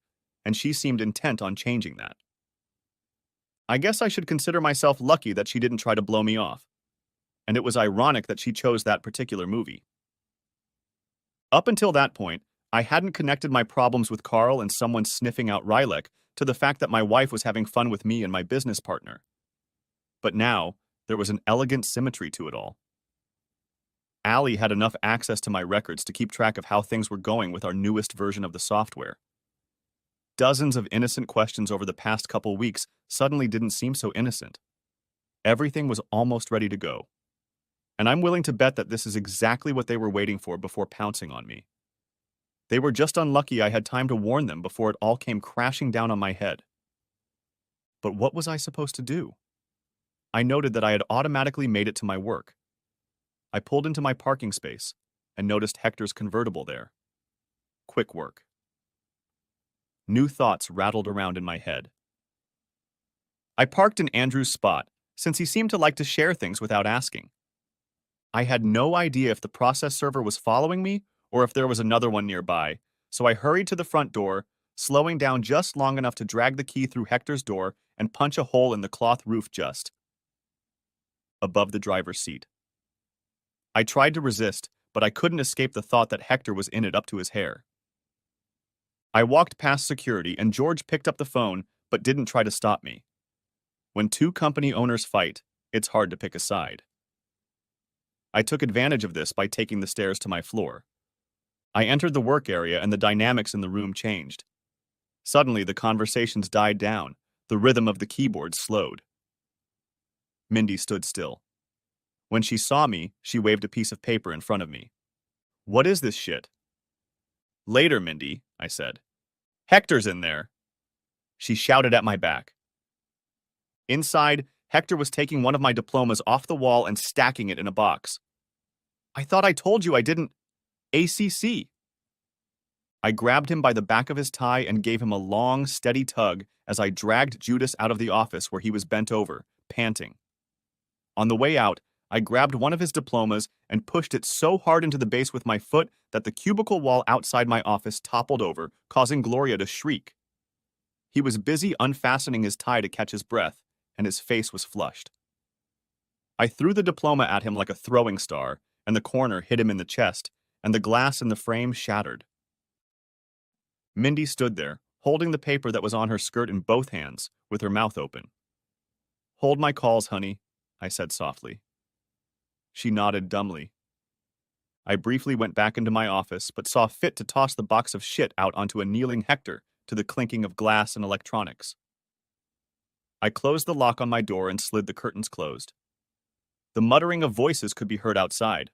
and she seemed intent on changing that. I guess I should consider myself lucky that she didn't try to blow me off, and it was ironic that she chose that particular movie. Up until that point, I hadn't connected my problems with Carl and someone sniffing out Rylek to the fact that my wife was having fun with me and my business partner. But now, there was an elegant symmetry to it all. Allie had enough access to my records to keep track of how things were going with our newest version of the software. Dozens of innocent questions over the past couple weeks suddenly didn't seem so innocent. Everything was almost ready to go. And I'm willing to bet that this is exactly what they were waiting for before pouncing on me. They were just unlucky I had time to warn them before it all came crashing down on my head. But what was I supposed to do? I noted that I had automatically made it to my work. I pulled into my parking space and noticed Hector's convertible there. Quick work. New thoughts rattled around in my head. I parked in Andrew's spot, since he seemed to like to share things without asking. I had no idea if the process server was following me or if there was another one nearby, so I hurried to the front door, slowing down just long enough to drag the key through Hector's door and punch a hole in the cloth roof just above the driver's seat. I tried to resist, but I couldn't escape the thought that Hector was in it up to his hair. I walked past security and George picked up the phone, but didn't try to stop me. When two company owners fight, it's hard to pick a side. I took advantage of this by taking the stairs to my floor. I entered the work area and the dynamics in the room changed. Suddenly, the conversations died down. The rhythm of the keyboard slowed. Mindy stood still. When she saw me, she waved a piece of paper in front of me. "What is this shit?" "Later, Mindy," I said. "Hector's in there." She shouted at my back. Inside, Hector was taking one of my diplomas off the wall and stacking it in a box. "I thought I told you I didn't... ACC." I grabbed him by the back of his tie and gave him a long, steady tug as I dragged Judas out of the office where he was bent over, panting. On the way out, I grabbed one of his diplomas and pushed it so hard into the base with my foot that the cubicle wall outside my office toppled over, causing Gloria to shriek. He was busy unfastening his tie to catch his breath, and his face was flushed. I threw the diploma at him like a throwing star, and the corner hit him in the chest, and the glass in the frame shattered. Mindy stood there, holding the paper that was on her skirt in both hands, with her mouth open. "Hold my calls, honey," I said softly. She nodded dumbly. I briefly went back into my office, but saw fit to toss the box of shit out onto a kneeling Hector to the clinking of glass and electronics. I closed the lock on my door and slid the curtains closed. The muttering of voices could be heard outside.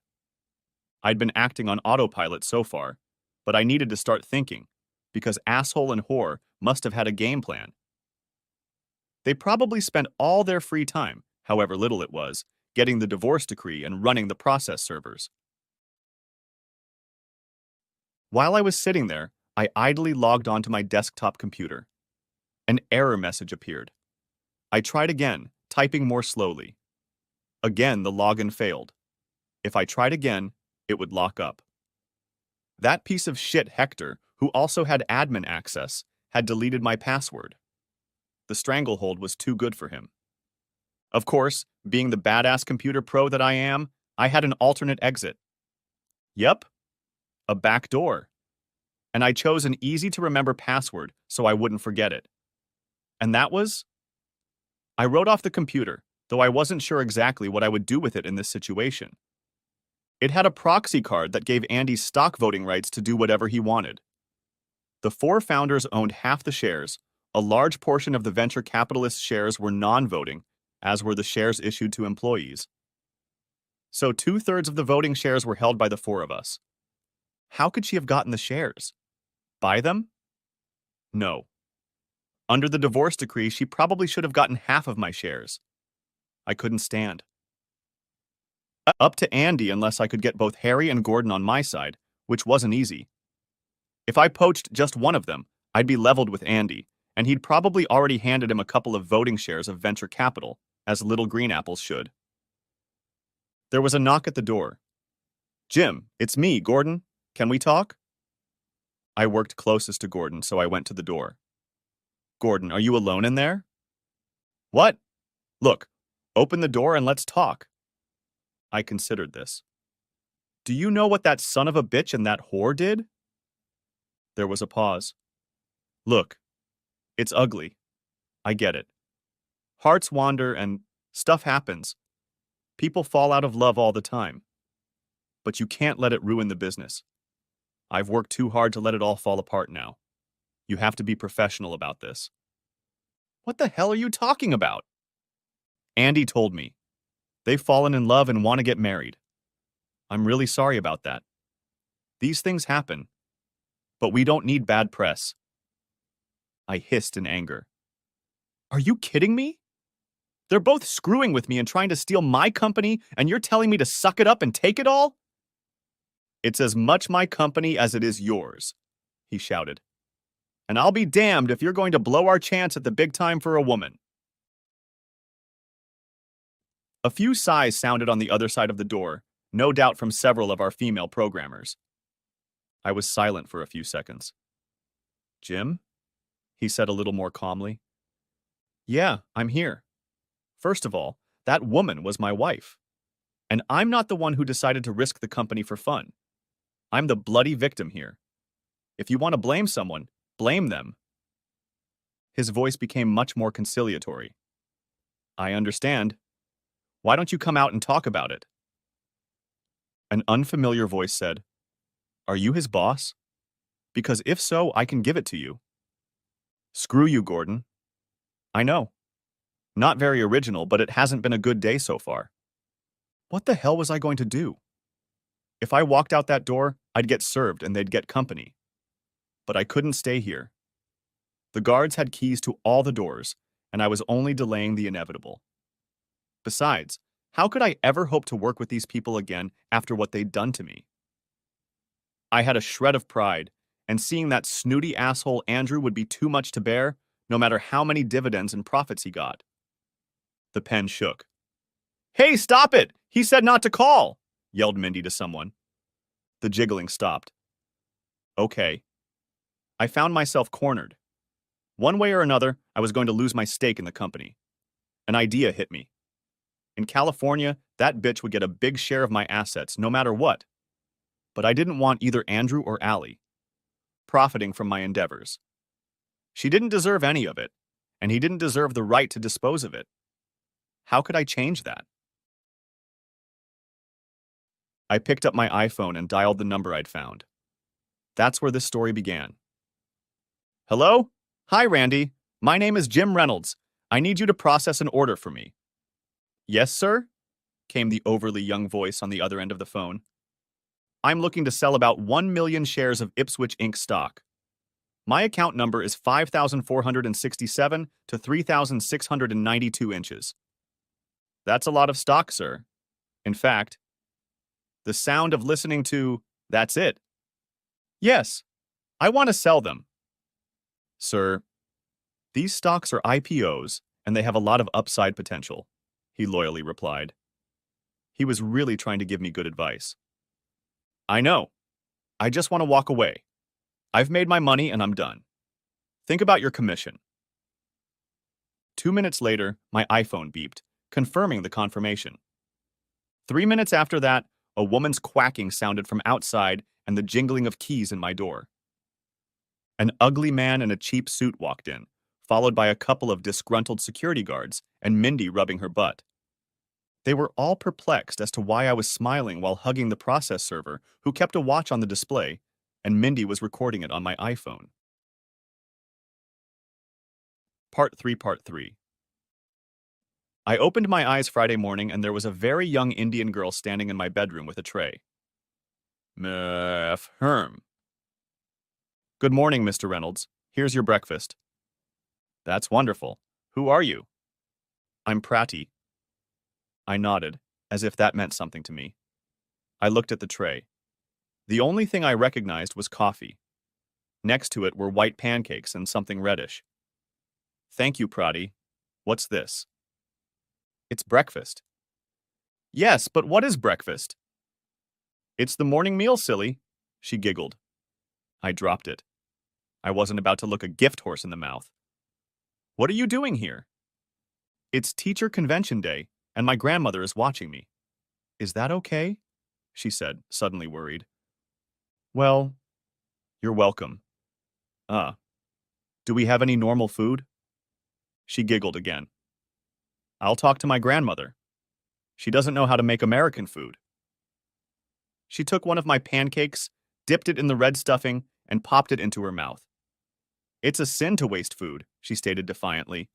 I'd been acting on autopilot so far, but I needed to start thinking, because asshole and whore must have had a game plan. They probably spent all their free time, however little it was, getting the divorce decree and running the process servers. While I was sitting there, I idly logged onto my desktop computer. An error message appeared. I tried again, typing more slowly. Again, the login failed. If I tried again, it would lock up. That piece of shit Hector, who also had admin access, had deleted my password. The stranglehold was too good for him. Of course, being the badass computer pro that I am, I had an alternate exit. Yep, a back door. And I chose an easy-to-remember password so I wouldn't forget it. And that was... I wrote off the computer, though I wasn't sure exactly what I would do with it in this situation. It had a proxy card that gave Andy stock voting rights to do whatever he wanted. The four founders owned half the shares, A large portion of the venture capitalist shares were non-voting, as were the shares issued to employees. So 2/3 of the voting shares were held by the four of us. How could she have gotten the shares? Buy them? No. Under the divorce decree, she probably should have gotten half of my shares. I couldn't stand. Up to Andy unless I could get both Harry and Gordon on my side, which wasn't easy. If I poached just one of them, I'd be leveled with Andy, and he'd probably already handed him a couple of voting shares of venture capital, as little green apples should. There was a knock at the door. Jim, it's me, Gordon. Can we talk? I worked closest to Gordon, so I went to the door. Gordon, are you alone in there? What? Look, open the door and let's talk. I considered this. Do you know what that son of a bitch and that whore did? There was a pause. Look, it's ugly. I get it. Hearts wander and stuff happens. People fall out of love all the time. But you can't let it ruin the business. I've worked too hard to let it all fall apart now. You have to be professional about this. What the hell are you talking about? Andy told me. They've fallen in love and want to get married. I'm really sorry about that. These things happen. But we don't need bad press. I hissed in anger. Are you kidding me? They're both screwing with me and trying to steal my company, and you're telling me to suck it up and take it all? It's as much my company as it is yours, he shouted. And I'll be damned if you're going to blow our chance at the big time for a woman. A few sighs sounded on the other side of the door, no doubt from several of our female programmers. I was silent for a few seconds. Jim? He said a little more calmly. Yeah, I'm here. First of all, that woman was my wife. And I'm not the one who decided to risk the company for fun. I'm the bloody victim here. If you want to blame someone, blame them. His voice became much more conciliatory. I understand. Why don't you come out and talk about it? An unfamiliar voice said, Are you his boss? Because if so, I can give it to you. Screw you, Gordon. I know. Not very original, but it hasn't been a good day so far. What the hell was I going to do? If I walked out that door, I'd get served and they'd get company. But I couldn't stay here. The guards had keys to all the doors, and I was only delaying the inevitable. Besides, how could I ever hope to work with these people again after what they'd done to me? I had a shred of pride, and seeing that snooty asshole Andrew would be too much to bear, no matter how many dividends and profits he got. The pen shook. Hey, stop it! He said not to call! Yelled Mindy to someone. The jiggling stopped. Okay. I found myself cornered. One way or another, I was going to lose my stake in the company. An idea hit me. In California, that bitch would get a big share of my assets, no matter what. But I didn't want either Andrew or Allie profiting from my endeavors. She didn't deserve any of it, and he didn't deserve the right to dispose of it. How could I change that? I picked up my iPhone and dialed the number I'd found. That's where this story began. Hello? Hi, Randy. My name is Jim Reynolds. I need you to process an order for me. Yes, sir? Came the overly young voice on the other end of the phone. I'm looking to sell about 1 million shares of Ipswich Inc. stock. My account number is 5,467 to 3,692 inches. That's a lot of stock, sir. In fact, the sound of listening to, that's it. Yes, I want to sell them. Sir, these stocks are IPOs, and they have a lot of upside potential, he loyally replied. He was really trying to give me good advice. I know. I just want to walk away. I've made my money and I'm done. Think about your commission. 2 minutes later, my iPhone beeped, confirming the confirmation. 3 minutes after that, a woman's quacking sounded from outside and the jingling of keys in my door. An ugly man in a cheap suit walked in, followed by a couple of disgruntled security guards and Mindy rubbing her butt. They were all perplexed as to why I was smiling while hugging the process server, who kept a watch on the display, and Mindy was recording it on my iPhone. Part 3. I opened my eyes Friday morning and there was a very young Indian girl standing in my bedroom with a tray. Mef Herm. Good morning, Mr. Reynolds. Here's your breakfast. That's wonderful. Who are you? I'm Pratty. I nodded, as if that meant something to me. I looked at the tray. The only thing I recognized was coffee. Next to it were white pancakes and something reddish. Thank you, Pratty. What's this? It's breakfast. Yes, but what is breakfast? It's the morning meal, silly. She giggled. I dropped it. I wasn't about to look a gift horse in the mouth. What are you doing here? It's teacher convention day, and my grandmother is watching me. Is that okay? She said, suddenly worried. Well, you're welcome. Do we have any normal food? She giggled again. I'll talk to my grandmother. She doesn't know how to make American food. She took one of my pancakes, dipped it in the red stuffing, and popped it into her mouth. It's a sin to waste food, she stated defiantly.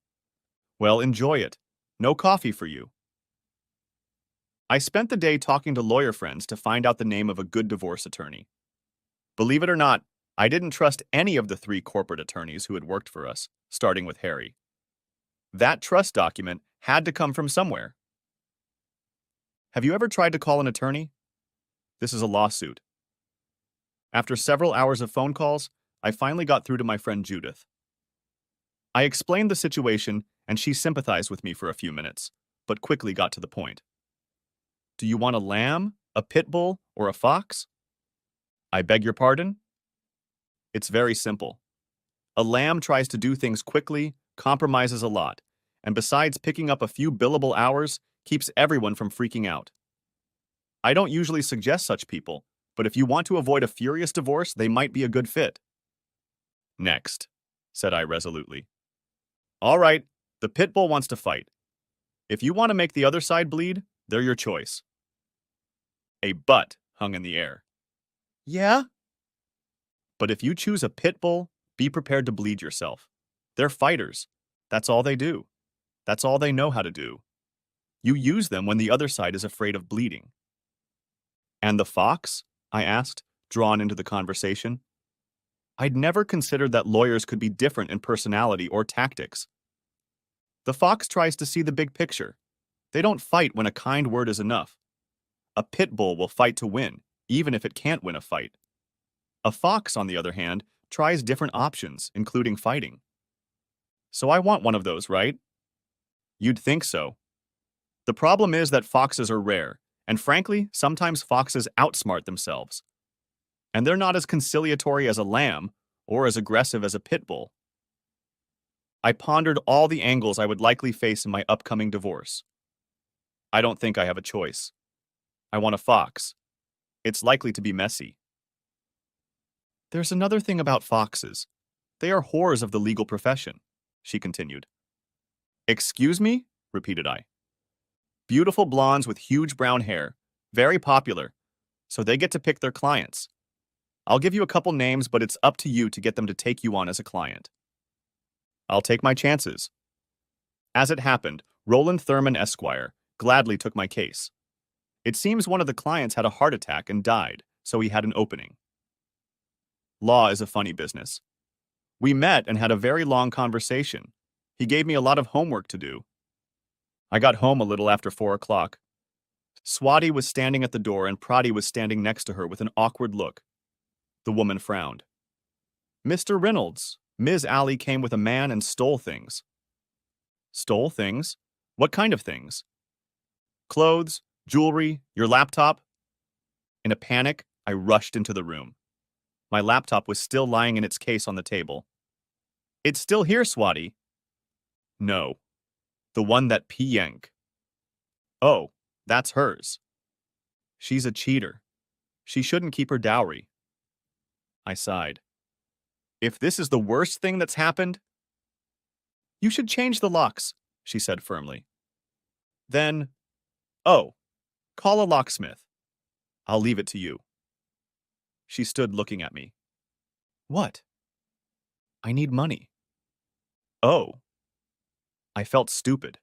Well, enjoy it. No coffee for you. I spent the day talking to lawyer friends to find out the name of a good divorce attorney. Believe it or not, I didn't trust any of the 3 corporate attorneys who had worked for us, starting with Harry. That trust document had to come from somewhere. Have you ever tried to call an attorney? This is a lawsuit. After several hours of phone calls, I finally got through to my friend Judith. I explained the situation, and she sympathized with me for a few minutes, but quickly got to the point. Do you want a lamb, a pit bull, or a fox? I beg your pardon? It's very simple. A lamb tries to do things quickly, compromises a lot, and besides picking up a few billable hours, keeps everyone from freaking out. I don't usually suggest such people, but if you want to avoid a furious divorce, they might be a good fit. Next, said I resolutely. All right, the pit bull wants to fight. If you want to make the other side bleed, they're your choice. A but hung in the air. Yeah? But if you choose a pit bull, be prepared to bleed yourself. They're fighters. That's all they do. That's all they know how to do. You use them when the other side is afraid of bleeding. And the fox? I asked, drawn into the conversation. I'd never considered that lawyers could be different in personality or tactics. The fox tries to see the big picture. They don't fight when a kind word is enough. A pit bull will fight to win, even if it can't win a fight. A fox, on the other hand, tries different options, including fighting. So I want one of those, right? You'd think so. The problem is that foxes are rare, and frankly, sometimes foxes outsmart themselves. And they're not as conciliatory as a lamb or as aggressive as a pit bull. I pondered all the angles I would likely face in my upcoming divorce. I don't think I have a choice. I want a fox. It's likely to be messy. There's another thing about foxes. They are whores of the legal profession, she continued. Excuse me? Repeated I. Beautiful blondes with huge brown hair, very popular, so they get to pick their clients. I'll give you a couple names, but it's up to you to get them to take you on as a client. I'll take my chances. As it happened, Roland Thurman Esquire gladly took my case. It seems one of the clients had a heart attack and died, so he had an opening. Law is a funny business. We met and had a very long conversation. He gave me a lot of homework to do. I got home a little after 4 o'clock. Swati was standing at the door and Pratty was standing next to her with an awkward look. The woman frowned. Mr. Reynolds, Ms. Alley came with a man and stole things. Stole things? What kind of things? Clothes, jewelry, your laptop? In a panic, I rushed into the room. My laptop was still lying in its case on the table. It's still here, Swati. No. The one that P-Yank. Oh, that's hers. She's a cheater. She shouldn't keep her dowry. I sighed. If this is the worst thing that's happened, you should change the locks, she said firmly. Then, call a locksmith. I'll leave it to you. She stood looking at me. What? I need money. Oh, I felt stupid.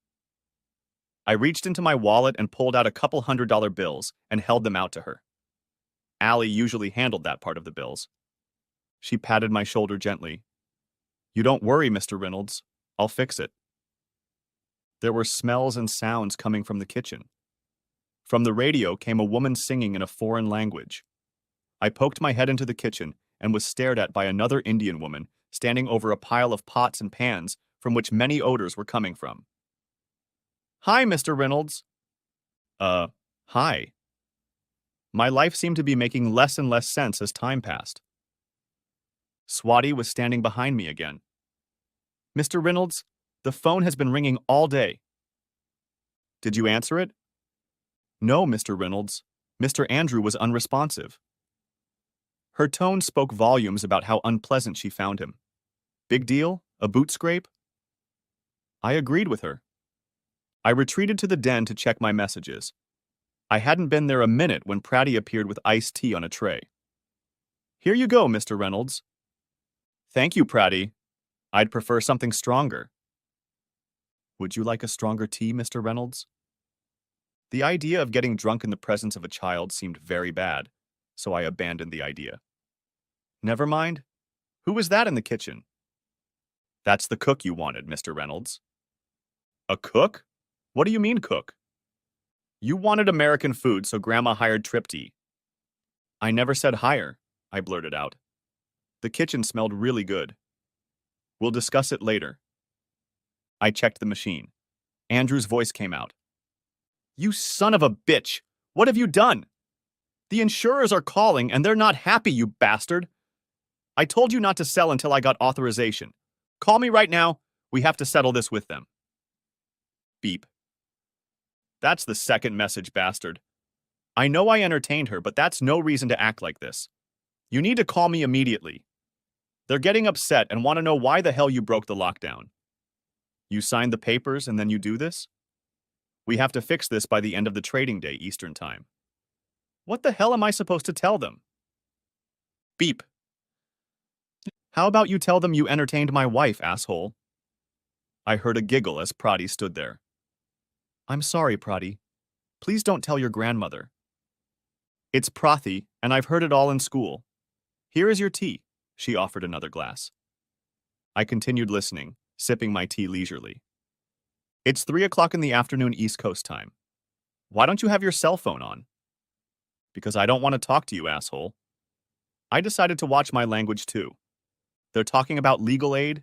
I reached into my wallet and pulled out a couple $100 bills and held them out to her. Allie usually handled that part of the bills. She patted my shoulder gently. You don't worry, Mr. Reynolds. I'll fix it. There were smells and sounds coming from the kitchen. From the radio came a woman singing in a foreign language. I poked my head into the kitchen and was stared at by another Indian woman standing over a pile of pots and pans from which many odors were coming from. Hi, Mr. Reynolds. Hi. My life seemed to be making less and less sense as time passed. Swati was standing behind me again. Mr. Reynolds, the phone has been ringing all day. Did you answer it? No, Mr. Reynolds. Mr. Andrew was unresponsive. Her tone spoke volumes about how unpleasant she found him. Big deal? A boot scrape? I agreed with her. I retreated to the den to check my messages. I hadn't been there a minute when Pratty appeared with iced tea on a tray. Here you go, Mr. Reynolds. Thank you, Pratty. I'd prefer something stronger. Would you like a stronger tea, Mr. Reynolds? The idea of getting drunk in the presence of a child seemed very bad, so I abandoned the idea. Never mind. Who was that in the kitchen? That's the cook you wanted, Mr. Reynolds. A cook? What do you mean, cook? You wanted American food, so Grandma hired Tripty. I never said hire, I blurted out. The kitchen smelled really good. We'll discuss it later. I checked the machine. Andrew's voice came out. You son of a bitch! What have you done? The insurers are calling and they're not happy, you bastard! I told you not to sell until I got authorization. Call me right now. We have to settle this with them. Beep. That's the second message, bastard. I know I entertained her, but that's no reason to act like this. You need to call me immediately. They're getting upset and want to know why the hell you broke the lockdown. You signed the papers and then you do this? We have to fix this by the end of the trading day, Eastern Time. What the hell am I supposed to tell them? Beep. How about you tell them you entertained my wife, asshole? I heard a giggle as Pratty stood there. I'm sorry, Pratty. Please don't tell your grandmother. It's Prathi, and I've heard it all in school. Here is your tea. She offered another glass. I continued listening, sipping my tea leisurely. It's 3 o'clock in the afternoon East Coast time. Why don't you have your cell phone on? Because I don't want to talk to you, asshole. I decided to watch my language too. They're talking about legal aid?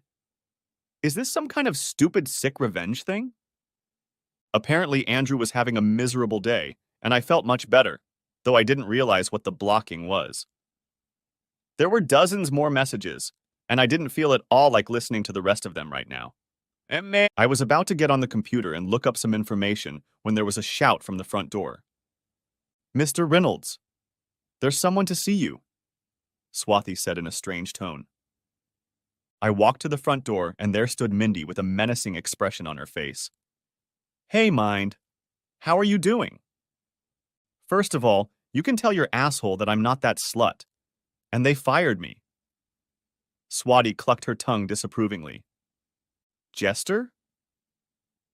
Is this some kind of stupid sick revenge thing? Apparently Andrew was having a miserable day, and I felt much better, though I didn't realize what the blocking was. There were dozens more messages, and I didn't feel at all like listening to the rest of them right now. I was about to get on the computer and look up some information when there was a shout from the front door. Mr. Reynolds, there's someone to see you, Swati said in a strange tone. I walked to the front door, and there stood Mindy with a menacing expression on her face. Hey, Mind. How are you doing? First of all, you can tell your asshole that I'm not that slut. And they fired me. Swati clucked her tongue disapprovingly. Jester?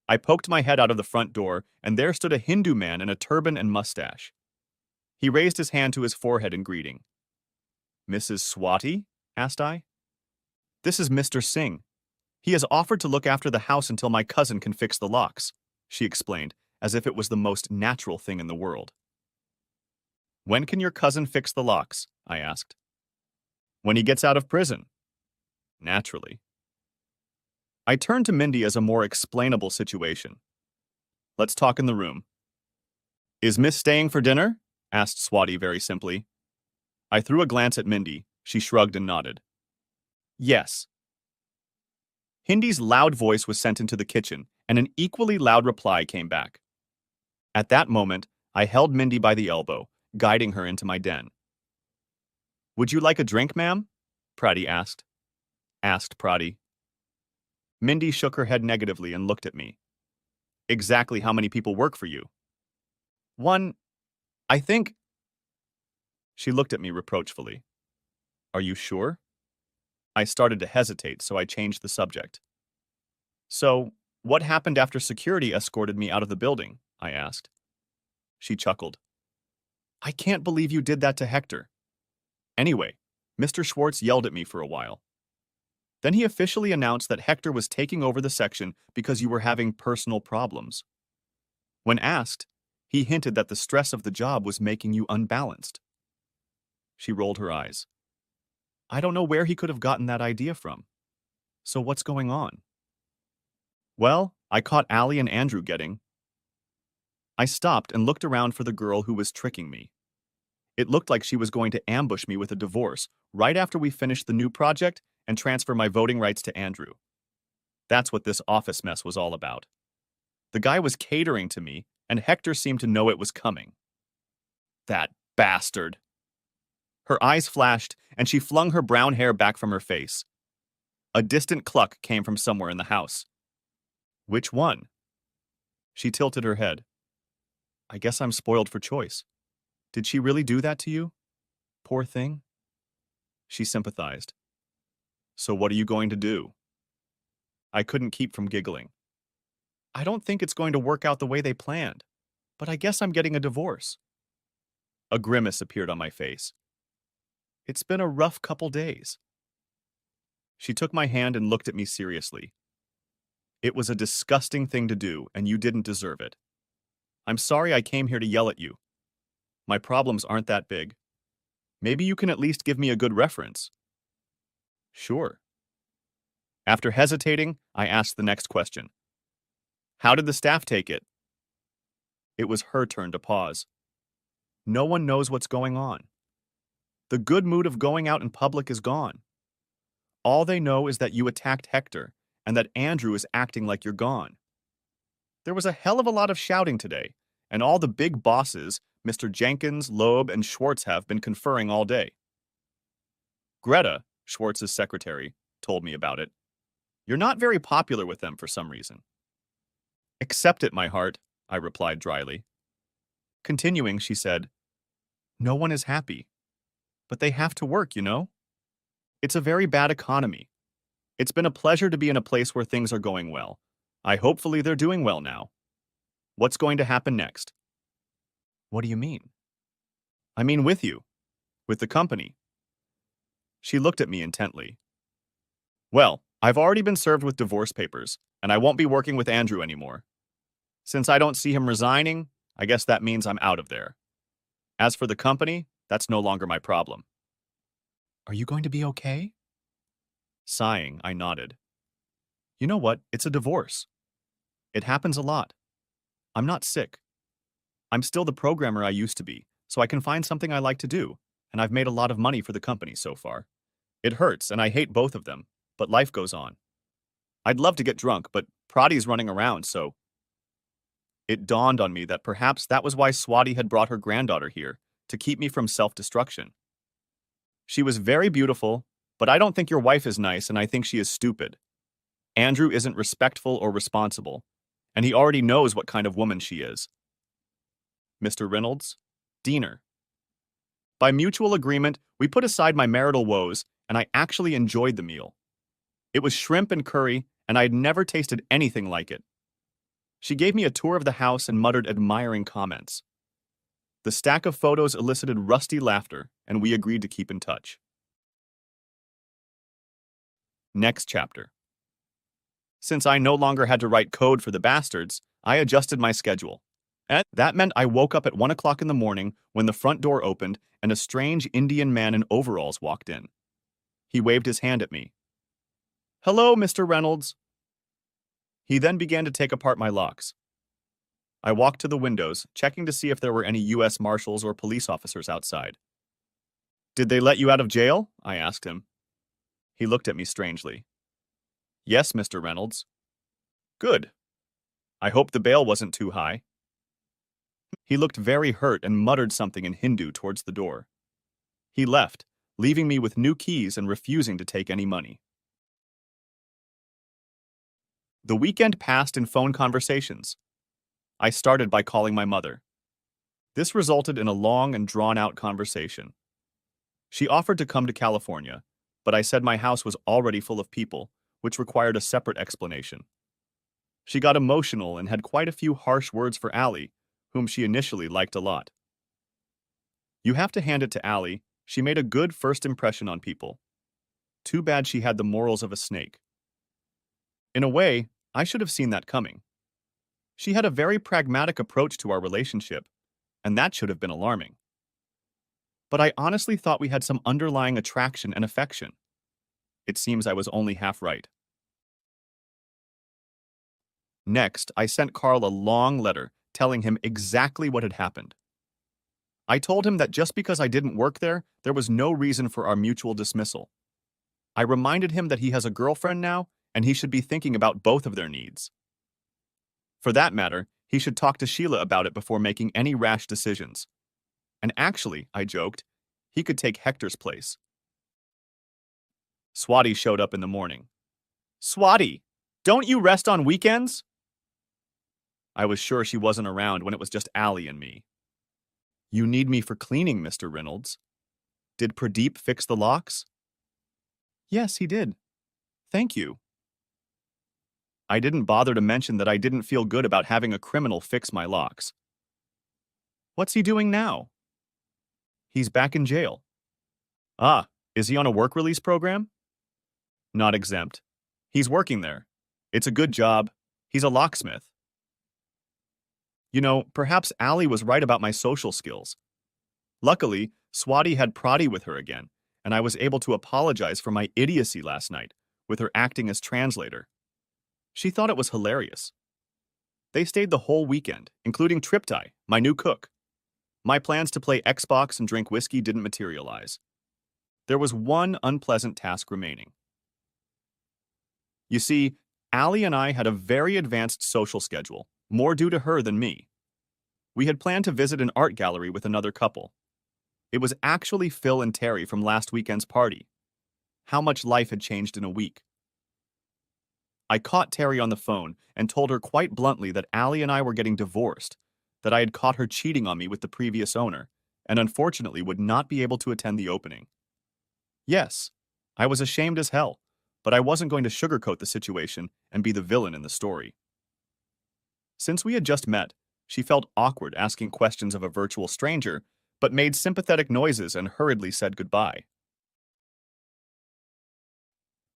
I poked my head out of the front door, and there stood a Hindu man in a turban and mustache. He raised his hand to his forehead in greeting. Mrs. Swati? Asked I. This is Mr. Singh. He has offered to look after the house until my cousin can fix the locks, she explained, as if it was the most natural thing in the world. When can your cousin fix the locks? I asked. When he gets out of prison. Naturally. I turned to Mindy as a more explainable situation. Let's talk in the room. Is Miss staying for dinner? Asked Swati very simply. I threw a glance at Mindy. She shrugged and nodded. Yes. Hindy's loud voice was sent into the kitchen, and an equally loud reply came back. At that moment, I held Mindy by the elbow, guiding her into my den. Would you like a drink, ma'am? Pratty asked. Asked Pratty. Mindy shook her head negatively and looked at me. Exactly how many people work for you? One, I think. She looked at me reproachfully. Are you sure? I started to hesitate, so I changed the subject. So, What happened after security escorted me out of the building? I asked. She chuckled. I can't believe you did that to Hector. Anyway, Mr. Schwartz yelled at me for a while. Then he officially announced that Hector was taking over the section because you were having personal problems. When asked, he hinted that the stress of the job was making you unbalanced. She rolled her eyes. I don't know where he could have gotten that idea from. So what's going on? Well, I caught Allie and Andrew getting. I stopped and looked around for the girl who was tricking me. It looked like she was going to ambush me with a divorce right after we finished the new project and transfer my voting rights to Andrew. That's what this office mess was all about. The guy was catering to me, and Hector seemed to know it was coming. That bastard. Her eyes flashed, and she flung her brown hair back from her face. A distant cluck came from somewhere in the house. Which one? She tilted her head. I guess I'm spoiled for choice. Did she really do that to you? Poor thing. She sympathized. So what are you going to do? I couldn't keep from giggling. I don't think it's going to work out the way they planned, but I guess I'm getting a divorce. A grimace appeared on my face. It's been a rough couple days. She took my hand and looked at me seriously. It was a disgusting thing to do, and you didn't deserve it. I'm sorry I came here to yell at you. My problems aren't that big. Maybe you can at least give me a good reference. Sure. After hesitating, I asked the next question. How did the staff take it? It was her turn to pause. No one knows what's going on. The good mood of going out in public is gone. All they know is that you attacked Hector and that Andrew is acting like you're gone. There was a hell of a lot of shouting today, and all the big bosses, Mr. Jenkins, Loeb, and Schwartz, have been conferring all day. Greta, Schwartz's secretary, told me about it. You're not very popular with them for some reason. Accept it, my heart, I replied dryly. Continuing, she said, no one is happy. But they have to work, you know? It's a very bad economy. It's been a pleasure to be in a place where things are going well. Hopefully they're doing well now. What's going to happen next? What do you mean? I mean with you. With the company. She looked at me intently. Well, I've already been served with divorce papers, and I won't be working with Andrew anymore. Since I don't see him resigning, I guess that means I'm out of there. As for the company, that's no longer my problem. Are you going to be okay? Sighing, I nodded. You know what? It's a divorce. It happens a lot. I'm not sick. I'm still the programmer I used to be, so I can find something I like to do, and I've made a lot of money for the company so far. It hurts, and I hate both of them, but life goes on. I'd love to get drunk, but Pradi's running around, so... It dawned on me that perhaps that was why Swati had brought her granddaughter here, to keep me from self-destruction. She was very beautiful, but I don't think your wife is nice, and I think she is stupid. Andrew isn't respectful or responsible, and he already knows what kind of woman she is. Mr. Reynolds, Diener. By mutual agreement, we put aside my marital woes, and I actually enjoyed the meal. It was shrimp and curry, and I had never tasted anything like it. She gave me a tour of the house and muttered admiring comments. The stack of photos elicited rusty laughter, and we agreed to keep in touch. Next chapter. Since I no longer had to write code for the bastards, I adjusted my schedule. And that meant I woke up at 1 o'clock in the morning when the front door opened and a strange Indian man in overalls walked in. He waved his hand at me. Hello, Mr. Reynolds. He then began to take apart my locks. I walked to the windows, checking to see if there were any U.S. Marshals or police officers outside. Did they let you out of jail? I asked him. He looked at me strangely. Yes, Mr. Reynolds. Good. I hope the bail wasn't too high. He looked very hurt and muttered something in Hindu towards the door. He left, leaving me with new keys and refusing to take any money. The weekend passed in phone conversations. I started by calling my mother. This resulted in a long and drawn-out conversation. She offered to come to California, but I said my house was already full of people, which required a separate explanation. She got emotional and had quite a few harsh words for Allie, whom she initially liked a lot. You have to hand it to Allie, she made a good first impression on people. Too bad she had the morals of a snake. In a way, I should have seen that coming. She had a very pragmatic approach to our relationship, and that should have been alarming. But I honestly thought we had some underlying attraction and affection. It seems I was only half right. Next, I sent Carl a long letter telling him exactly what had happened. I told him that just because I didn't work there was no reason for our mutual dismissal. I reminded him that he has a girlfriend now, and he should be thinking about both of their needs. For that matter, he should talk to Sheila about it before making any rash decisions. And actually, I joked, he could take Hector's place. Swati showed up in the morning. Swati, don't you rest on weekends? I was sure she wasn't around when it was just Allie and me. You need me for cleaning, Mr. Reynolds. Did Pradeep fix the locks? Yes, he did. Thank you. I didn't bother to mention that I didn't feel good about having a criminal fix my locks. What's he doing now? He's back in jail. Ah, is he on a work release program? Not exempt. He's working there. It's a good job. He's a locksmith. You know, perhaps Allie was right about my social skills. Luckily, Swati had Prati with her again, and I was able to apologize for my idiocy last night, with her acting as translator. She thought it was hilarious. They stayed the whole weekend, including Tripti, my new cook. My plans to play Xbox and drink whiskey didn't materialize. There was one unpleasant task remaining. You see, Allie and I had a very advanced social schedule, more due to her than me. We had planned to visit an art gallery with another couple. It was actually Phil and Terry from last weekend's party. How much life had changed in a week. I caught Terry on the phone and told her quite bluntly that Allie and I were getting divorced, that I had caught her cheating on me with the previous owner, and unfortunately would not be able to attend the opening. Yes, I was ashamed as hell, but I wasn't going to sugarcoat the situation and be the villain in the story. Since we had just met, she felt awkward asking questions of a virtual stranger, but made sympathetic noises and hurriedly said goodbye.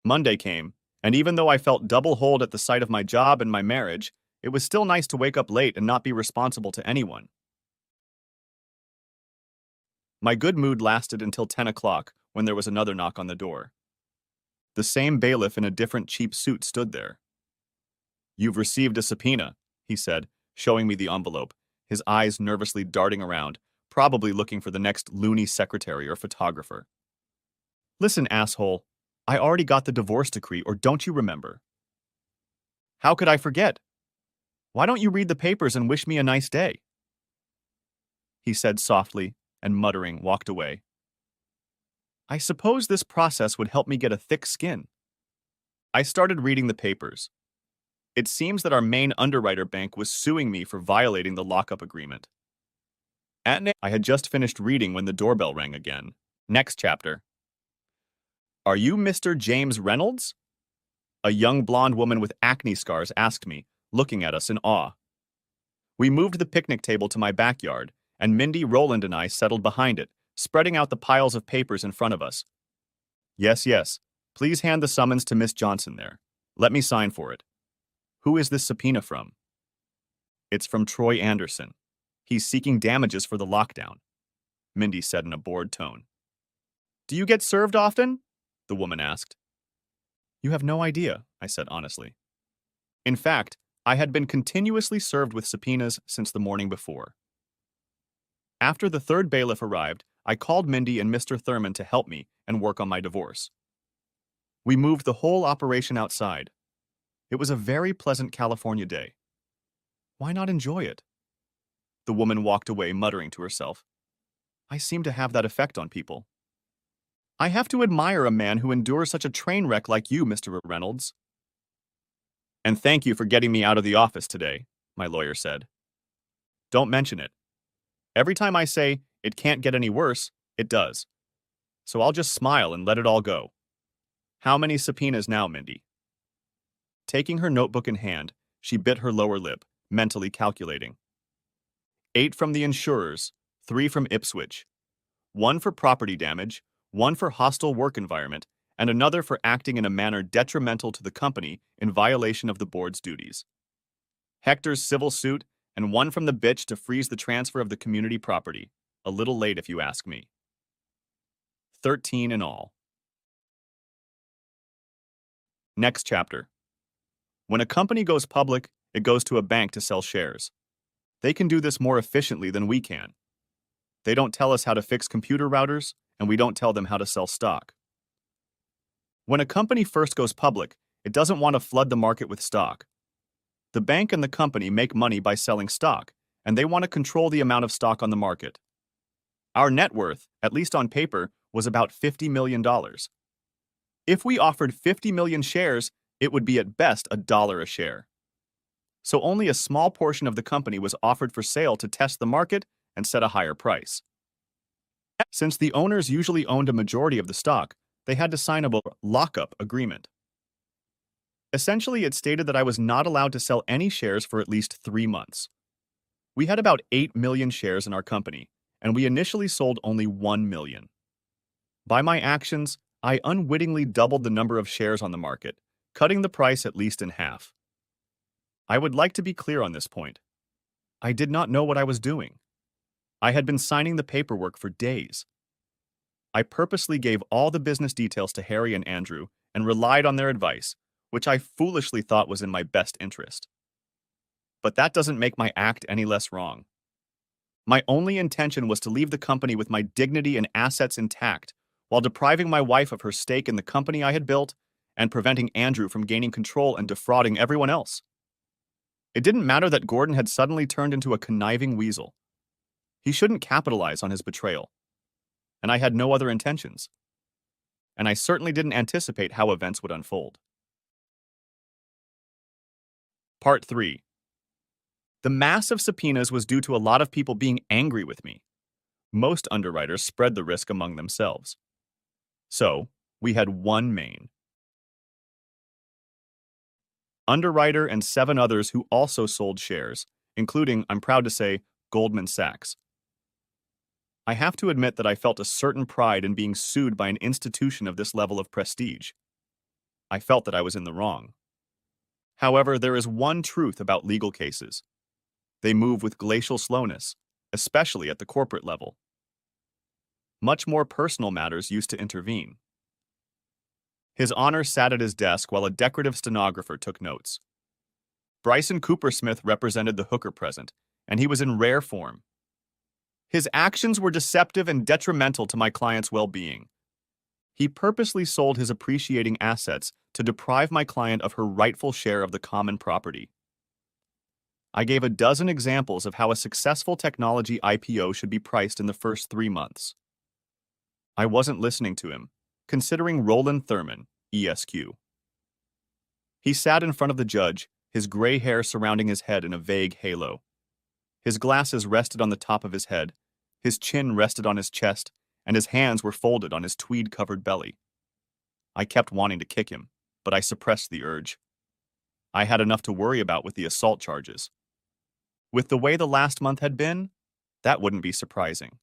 Monday came, and even though I felt double-holed at the sight of my job and my marriage, it was still nice to wake up late and not be responsible to anyone. My good mood lasted until 10 o'clock, when there was another knock on the door. The same bailiff in a different cheap suit stood there. You've received a subpoena, he said, showing me the envelope, his eyes nervously darting around, probably looking for the next loony secretary or photographer. Listen, asshole, I already got the divorce decree, or don't you remember? How could I forget? Why don't you read the papers and wish me a nice day? He said softly, and muttering, walked away. I suppose this process would help me get a thick skin. I started reading the papers. It seems that our main underwriter bank was suing me for violating the lockup agreement. I had just finished reading when the doorbell rang again. Next chapter. Are you Mr. James Reynolds? A young blonde woman with acne scars asked me, looking at us in awe. We moved the picnic table to my backyard, and Mindy, Roland, and I settled behind it, spreading out the piles of papers in front of us. Yes, yes. Please hand the summons to Miss Johnson there. Let me sign for it. Who is this subpoena from? It's from Troy Anderson. He's seeking damages for the lockdown, Mindy said in a bored tone. Do you get served often? The woman asked. You have no idea, I said honestly. In fact, I had been continuously served with subpoenas since the morning before. After the third bailiff arrived, I called Mindy and Mr. Thurman to help me and work on my divorce. We moved the whole operation outside. It was a very pleasant California day. Why not enjoy it? The woman walked away, muttering to herself. I seem to have that effect on people. I have to admire a man who endures such a train wreck like you, Mr. Reynolds. And thank you for getting me out of the office today, my lawyer said. Don't mention it. Every time I say, it can't get any worse, it does. So I'll just smile and let it all go. How many subpoenas now, Mindy? Taking her notebook in hand, She bit her lower lip, mentally calculating. 8 from the insurers, 3 from Ipswich. 1 for property damage, 1 for hostile work environment, and another for acting in a manner detrimental to the company in violation of the board's duties. Hector's civil suit, and 1 from the bitch to freeze the transfer of the community property. A little late if you ask me. 13 in all. Next chapter. When a company goes public, it goes to a bank to sell shares. They can do this more efficiently than we can. They don't tell us how to fix computer routers, and we don't tell them how to sell stock. When a company first goes public, it doesn't want to flood the market with stock. The bank and the company make money by selling stock, and they want to control the amount of stock on the market. Our net worth, at least on paper, was about $50 million. If we offered 50 million shares, it would be at best $1 a share. So only a small portion of the company was offered for sale to test the market and set a higher price. Since the owners usually owned a majority of the stock, they had to sign a lockup agreement. Essentially, it stated that I was not allowed to sell any shares for at least 3 months. We had about 8 million shares in our company, and we initially sold only 1 million. By my actions, I unwittingly doubled the number of shares on the market, cutting the price at least in half. I would like to be clear on this point. I did not know what I was doing. I had been signing the paperwork for days. I purposely gave all the business details to Harry and Andrew and relied on their advice, which I foolishly thought was in my best interest. But that doesn't make my act any less wrong. My only intention was to leave the company with my dignity and assets intact, while depriving my wife of her stake in the company I had built and preventing Andrew from gaining control and defrauding everyone else. It didn't matter that Gordon had suddenly turned into a conniving weasel. He shouldn't capitalize on his betrayal. And I had no other intentions. And I certainly didn't anticipate how events would unfold. Part 3. The mass of subpoenas was due to a lot of people being angry with me. Most underwriters spread the risk among themselves. So, we had one main underwriter and 7 others who also sold shares, including, I'm proud to say, Goldman Sachs. I have to admit that I felt a certain pride in being sued by an institution of this level of prestige. I felt that I was in the wrong. However, there is one truth about legal cases. They move with glacial slowness, especially at the corporate level. Much more personal matters used to intervene. His Honor sat at his desk while a decorative stenographer took notes. Bryson Coopersmith represented the hooker present, and he was in rare form. His actions were deceptive and detrimental to my client's well-being. He purposely sold his appreciating assets to deprive my client of her rightful share of the common property. I gave a dozen examples of how a successful technology IPO should be priced in the first 3 months. I wasn't listening to him, considering Roland Thurman, ESQ. He sat in front of the judge, his gray hair surrounding his head in a vague halo. His glasses rested on the top of his head, his chin rested on his chest, and his hands were folded on his tweed-covered belly. I kept wanting to kick him, but I suppressed the urge. I had enough to worry about with the assault charges. With the way the last month had been, that wouldn't be surprising.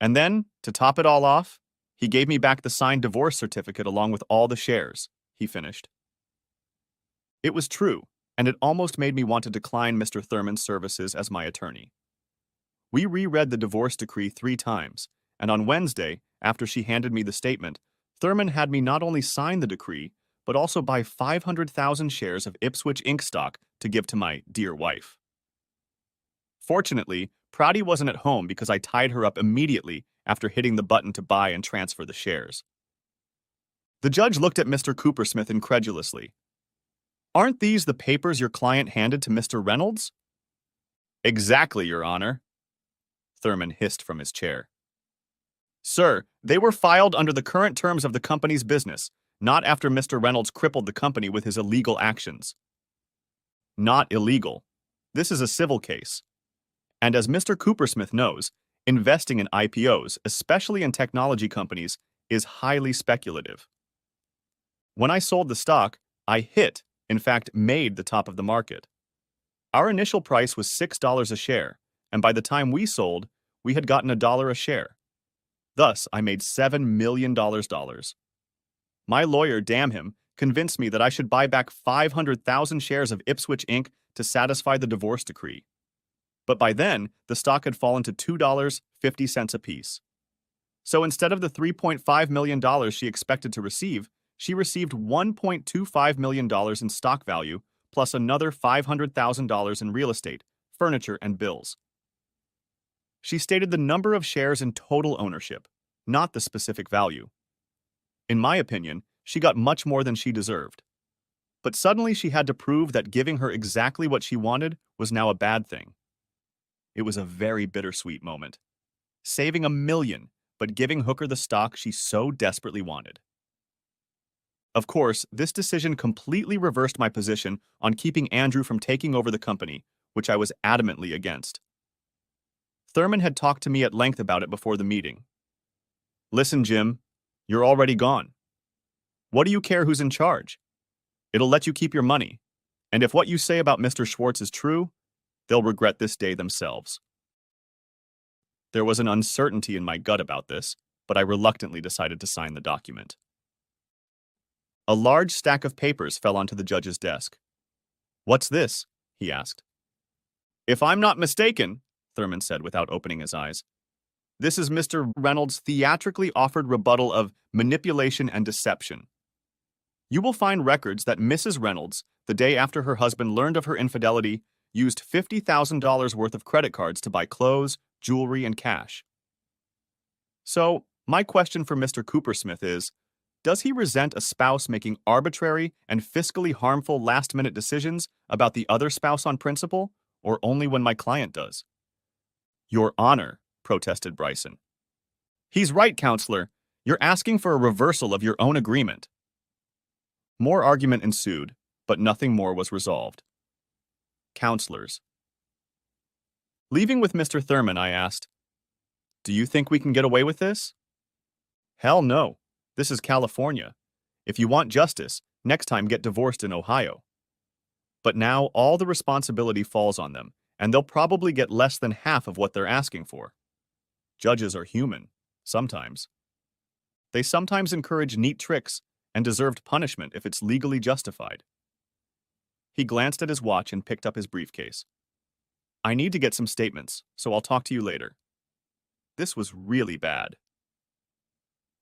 And then, to top it all off, he gave me back the signed divorce certificate along with all the shares, he finished. It was true, and it almost made me want to decline Mr. Thurman's services as my attorney. We reread the divorce decree 3 times, and on Wednesday, after she handed me the statement, Thurman had me not only sign the decree, but also buy 500,000 shares of Ipswich Inc. stock to give to my dear wife. Fortunately, Prouty wasn't at home because I tied her up immediately after hitting the button to buy and transfer the shares. The judge looked at Mr. Coopersmith incredulously. "Aren't these the papers your client handed to Mr. Reynolds?" "Exactly, Your Honor," Thurman hissed from his chair. "Sir, they were filed under the current terms of the company's business, not after Mr. Reynolds crippled the company with his illegal actions." "Not illegal. This is a civil case. And as Mr. Coopersmith knows, investing in IPOs, especially in technology companies, is highly speculative. When I sold the stock, I hit In fact, made the top of the market. Our initial price was $6 a share, and by the time we sold, we had gotten $1 a share. Thus, I made $7 million. My lawyer, damn him, convinced me that I should buy back 500,000 shares of Ipswich Inc. to satisfy the divorce decree. But by then, the stock had fallen to $2.50 apiece. So instead of the $3.5 million she expected to receive, she received $1.25 million in stock value, plus another $500,000 in real estate, furniture, and bills. She stated the number of shares in total ownership, not the specific value. In my opinion, she got much more than she deserved. But suddenly she had to prove that giving her exactly what she wanted was now a bad thing. It was a very bittersweet moment. Saving $1 million, but giving Hooker the stock she so desperately wanted. Of course, this decision completely reversed my position on keeping Andrew from taking over the company, which I was adamantly against. Thurman had talked to me at length about it before the meeting. Listen, Jim, you're already gone. What do you care who's in charge? It'll let you keep your money, and if what you say about Mr. Schwartz is true, they'll regret this day themselves. There was an uncertainty in my gut about this, but I reluctantly decided to sign the document. A large stack of papers fell onto the judge's desk. What's this? He asked. If I'm not mistaken, Thurman said without opening his eyes, this is Mr. Reynolds' theatrically offered rebuttal of manipulation and deception. You will find records that Mrs. Reynolds, the day after her husband learned of her infidelity, used $50,000 worth of credit cards to buy clothes, jewelry, and cash. So, my question for Mr. Coopersmith is, does he resent a spouse making arbitrary and fiscally harmful last-minute decisions about the other spouse on principle, or only when my client does? Your Honor, protested Bryson. He's right, counselor. You're asking for a reversal of your own agreement. More argument ensued, but nothing more was resolved. Counselors. Leaving with Mr. Thurman, I asked, do you think we can get away with this? Hell no. This is California. If you want justice, next time get divorced in Ohio. But now all the responsibility falls on them, and they'll probably get less than half of what they're asking for. Judges are human, sometimes. They sometimes encourage neat tricks and deserved punishment if it's legally justified. He glanced at his watch and picked up his briefcase. I need to get some statements, so I'll talk to you later. This was really bad.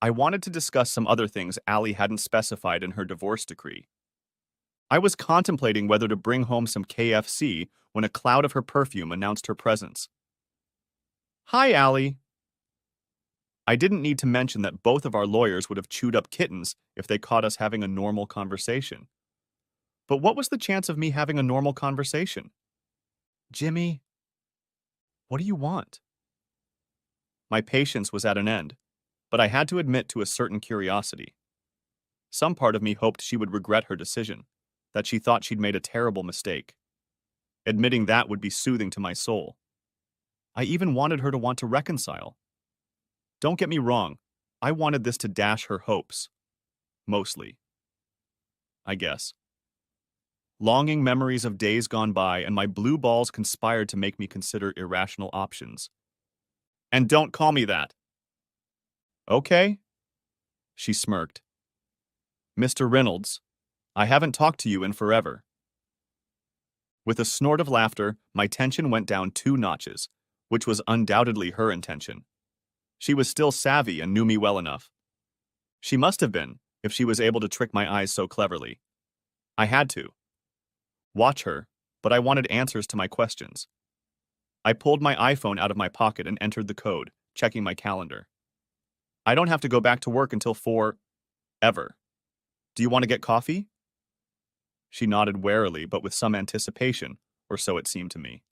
I wanted to discuss some other things Allie hadn't specified in her divorce decree. I was contemplating whether to bring home some KFC when a cloud of her perfume announced her presence. Hi, Allie. I didn't need to mention that both of our lawyers would have chewed up kittens if they caught us having a normal conversation. But what was the chance of me having a normal conversation? Jimmy, what do you want? My patience was at an end, but I had to admit to a certain curiosity. Some part of me hoped she would regret her decision, that she thought she'd made a terrible mistake. Admitting that would be soothing to my soul. I even wanted her to want to reconcile. Don't get me wrong, I wanted this to dash her hopes. Mostly. I guess. Longing memories of days gone by and my blue balls conspired to make me consider irrational options. And don't call me that. Okay? She smirked. Mr. Reynolds, I haven't talked to you in forever. With a snort of laughter, my tension went down 2 notches, which was undoubtedly her intention. She was still savvy and knew me well enough. She must have been, if she was able to trick my eyes so cleverly. I had to. Watch her, but I wanted answers to my questions. I pulled my iPhone out of my pocket and entered the code, checking my calendar. I don't have to go back to work until 4, ever. Do you want to get coffee? She nodded warily, but with some anticipation, or so it seemed to me.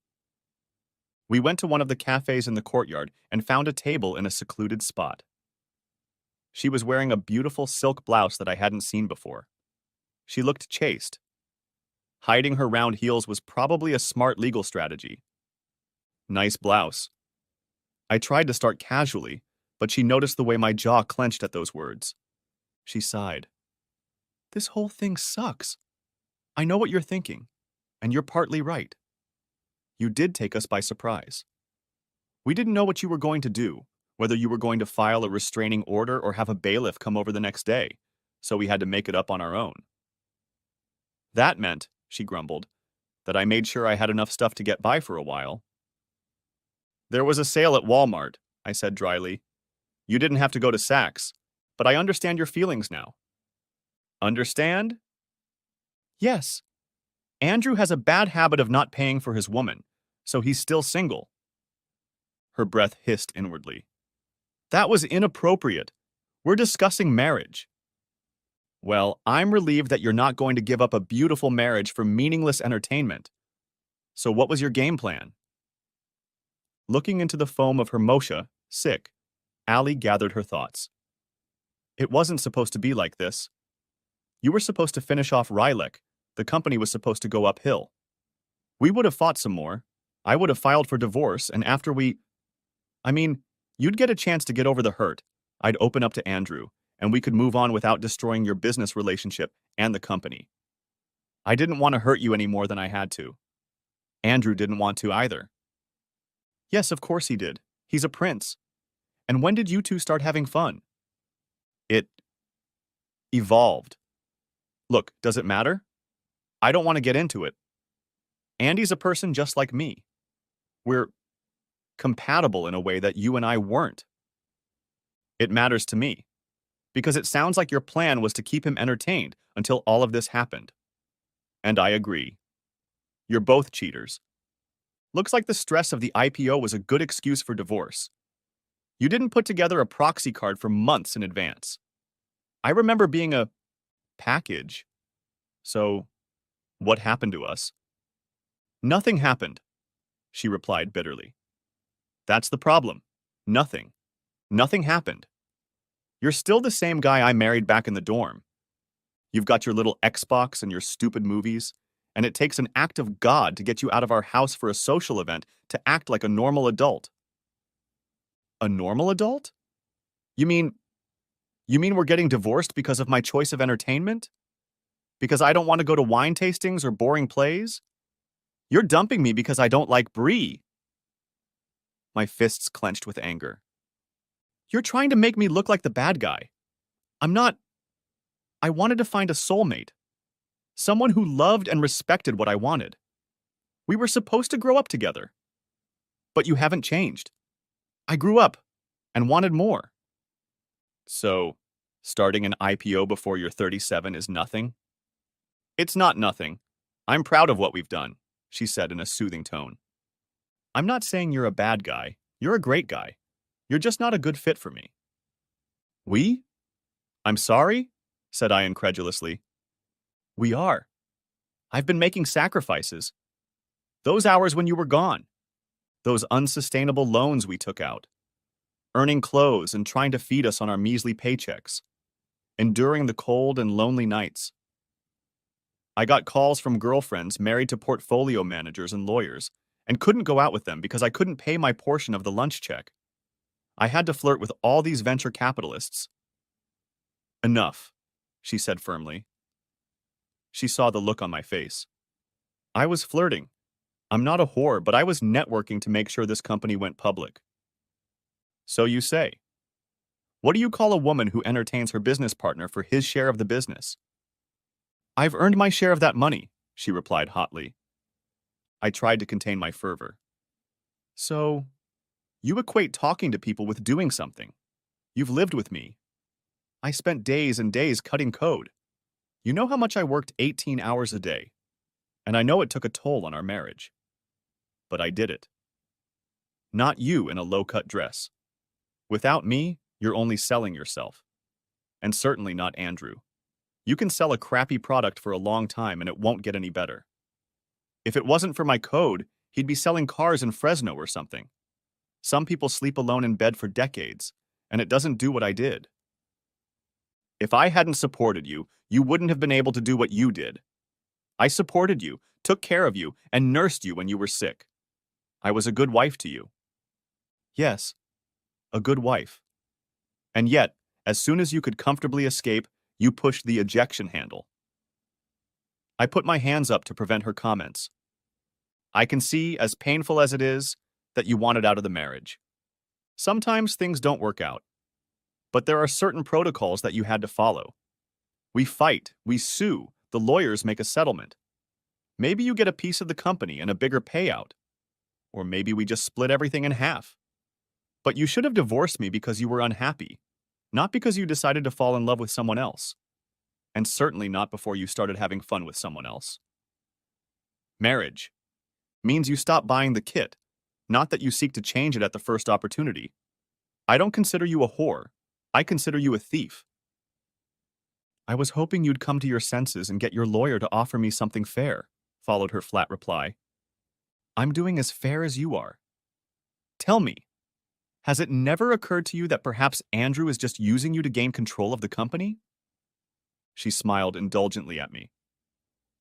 We went to one of the cafes in the courtyard and found a table in a secluded spot. She was wearing a beautiful silk blouse that I hadn't seen before. She looked chaste. Hiding her round heels was probably a smart legal strategy. Nice blouse. I tried to start casually, but she noticed the way my jaw clenched at those words. She sighed. This whole thing sucks. I know what you're thinking, and you're partly right. You did take us by surprise. We didn't know what you were going to do, whether you were going to file a restraining order or have a bailiff come over the next day, so we had to make it up on our own. That meant, she grumbled, that I made sure I had enough stuff to get by for a while. There was a sale at Walmart, I said dryly. You didn't have to go to Saks, but I understand your feelings now. Understand? Yes. Andrew has a bad habit of not paying for his woman, so he's still single. Her breath hissed inwardly. That was inappropriate. We're discussing marriage. Well, I'm relieved that you're not going to give up a beautiful marriage for meaningless entertainment. So what was your game plan? Looking into the foam of her Moshe, sick, Allie gathered her thoughts. It wasn't supposed to be like this. You were supposed to finish off Rylek. The company was supposed to go uphill. We would have fought some more. I would have filed for divorce, and after you'd get a chance to get over the hurt. I'd open up to Andrew, and we could move on without destroying your business relationship and the company. I didn't want to hurt you any more than I had to. Andrew didn't want to either. Yes, of course he did. He's a prince. And when did you two start having fun? It evolved. Look, does it matter? I don't want to get into it. Andy's a person just like me. We're compatible in a way that you and I weren't. It matters to me, because it sounds like your plan was to keep him entertained until all of this happened. And I agree. You're both cheaters. Looks like the stress of the IPO was a good excuse for divorce. You didn't put together a proxy card for months in advance. I remember being a package. So, what happened to us? Nothing happened, she replied bitterly. That's the problem. Nothing. Nothing happened. You're still the same guy I married back in the dorm. You've got your little Xbox and your stupid movies, and it takes an act of God to get you out of our house for a social event to act like a normal adult. A normal adult? You mean we're getting divorced because of my choice of entertainment? Because I don't want to go to wine tastings or boring plays? You're dumping me because I don't like Brie. My fists clenched with anger. You're trying to make me look like the bad guy. I'm not. I wanted to find a soulmate. Someone who loved and respected what I wanted. We were supposed to grow up together. But you haven't changed. I grew up and wanted more. So, starting an IPO before you're 37 is nothing? It's not nothing. I'm proud of what we've done, she said in a soothing tone. I'm not saying you're a bad guy. You're a great guy. You're just not a good fit for me. We? I'm sorry? Said I incredulously. We are. I've been making sacrifices. Those hours when you were gone. Those unsustainable loans we took out. Earning clothes and trying to feed us on our measly paychecks. Enduring the cold and lonely nights. I got calls from girlfriends married to portfolio managers and lawyers, and couldn't go out with them because I couldn't pay my portion of the lunch check. I had to flirt with all these venture capitalists. Enough, she said firmly. She saw the look on my face. I was flirting. I'm not a whore, but I was networking to make sure this company went public. So you say. What do you call a woman who entertains her business partner for his share of the business? I've earned my share of that money, she replied hotly. I tried to contain my fervor. So, you equate talking to people with doing something. You've lived with me. I spent days and days cutting code. You know how much I worked 18 hours a day, and I know it took a toll on our marriage. But I did it. Not you in a low-cut dress. Without me, you're only selling yourself. And certainly not Andrew. You can sell a crappy product for a long time and it won't get any better. If it wasn't for my code, he'd be selling cars in Fresno or something. Some people sleep alone in bed for decades, and it doesn't do what I did. If I hadn't supported you, you wouldn't have been able to do what you did. I supported you, took care of you, and nursed you when you were sick. I was a good wife to you. Yes, a good wife. And yet, as soon as you could comfortably escape, you pushed the ejection handle. I put my hands up to prevent her comments. I can see, as painful as it is, that you wanted out of the marriage. Sometimes things don't work out, but there are certain protocols that you had to follow. We fight, we sue, the lawyers make a settlement. Maybe you get a piece of the company and a bigger payout. Or maybe we just split everything in half. But you should have divorced me because you were unhappy, not because you decided to fall in love with someone else. And certainly not before you started having fun with someone else. Marriage means you stop buying the kit, not that you seek to change it at the first opportunity. I don't consider you a whore. I consider you a thief. I was hoping you'd come to your senses and get your lawyer to offer me something fair, followed her flat reply. I'm doing as fair as you are. Tell me, has it never occurred to you that perhaps Andrew is just using you to gain control of the company? She smiled indulgently at me.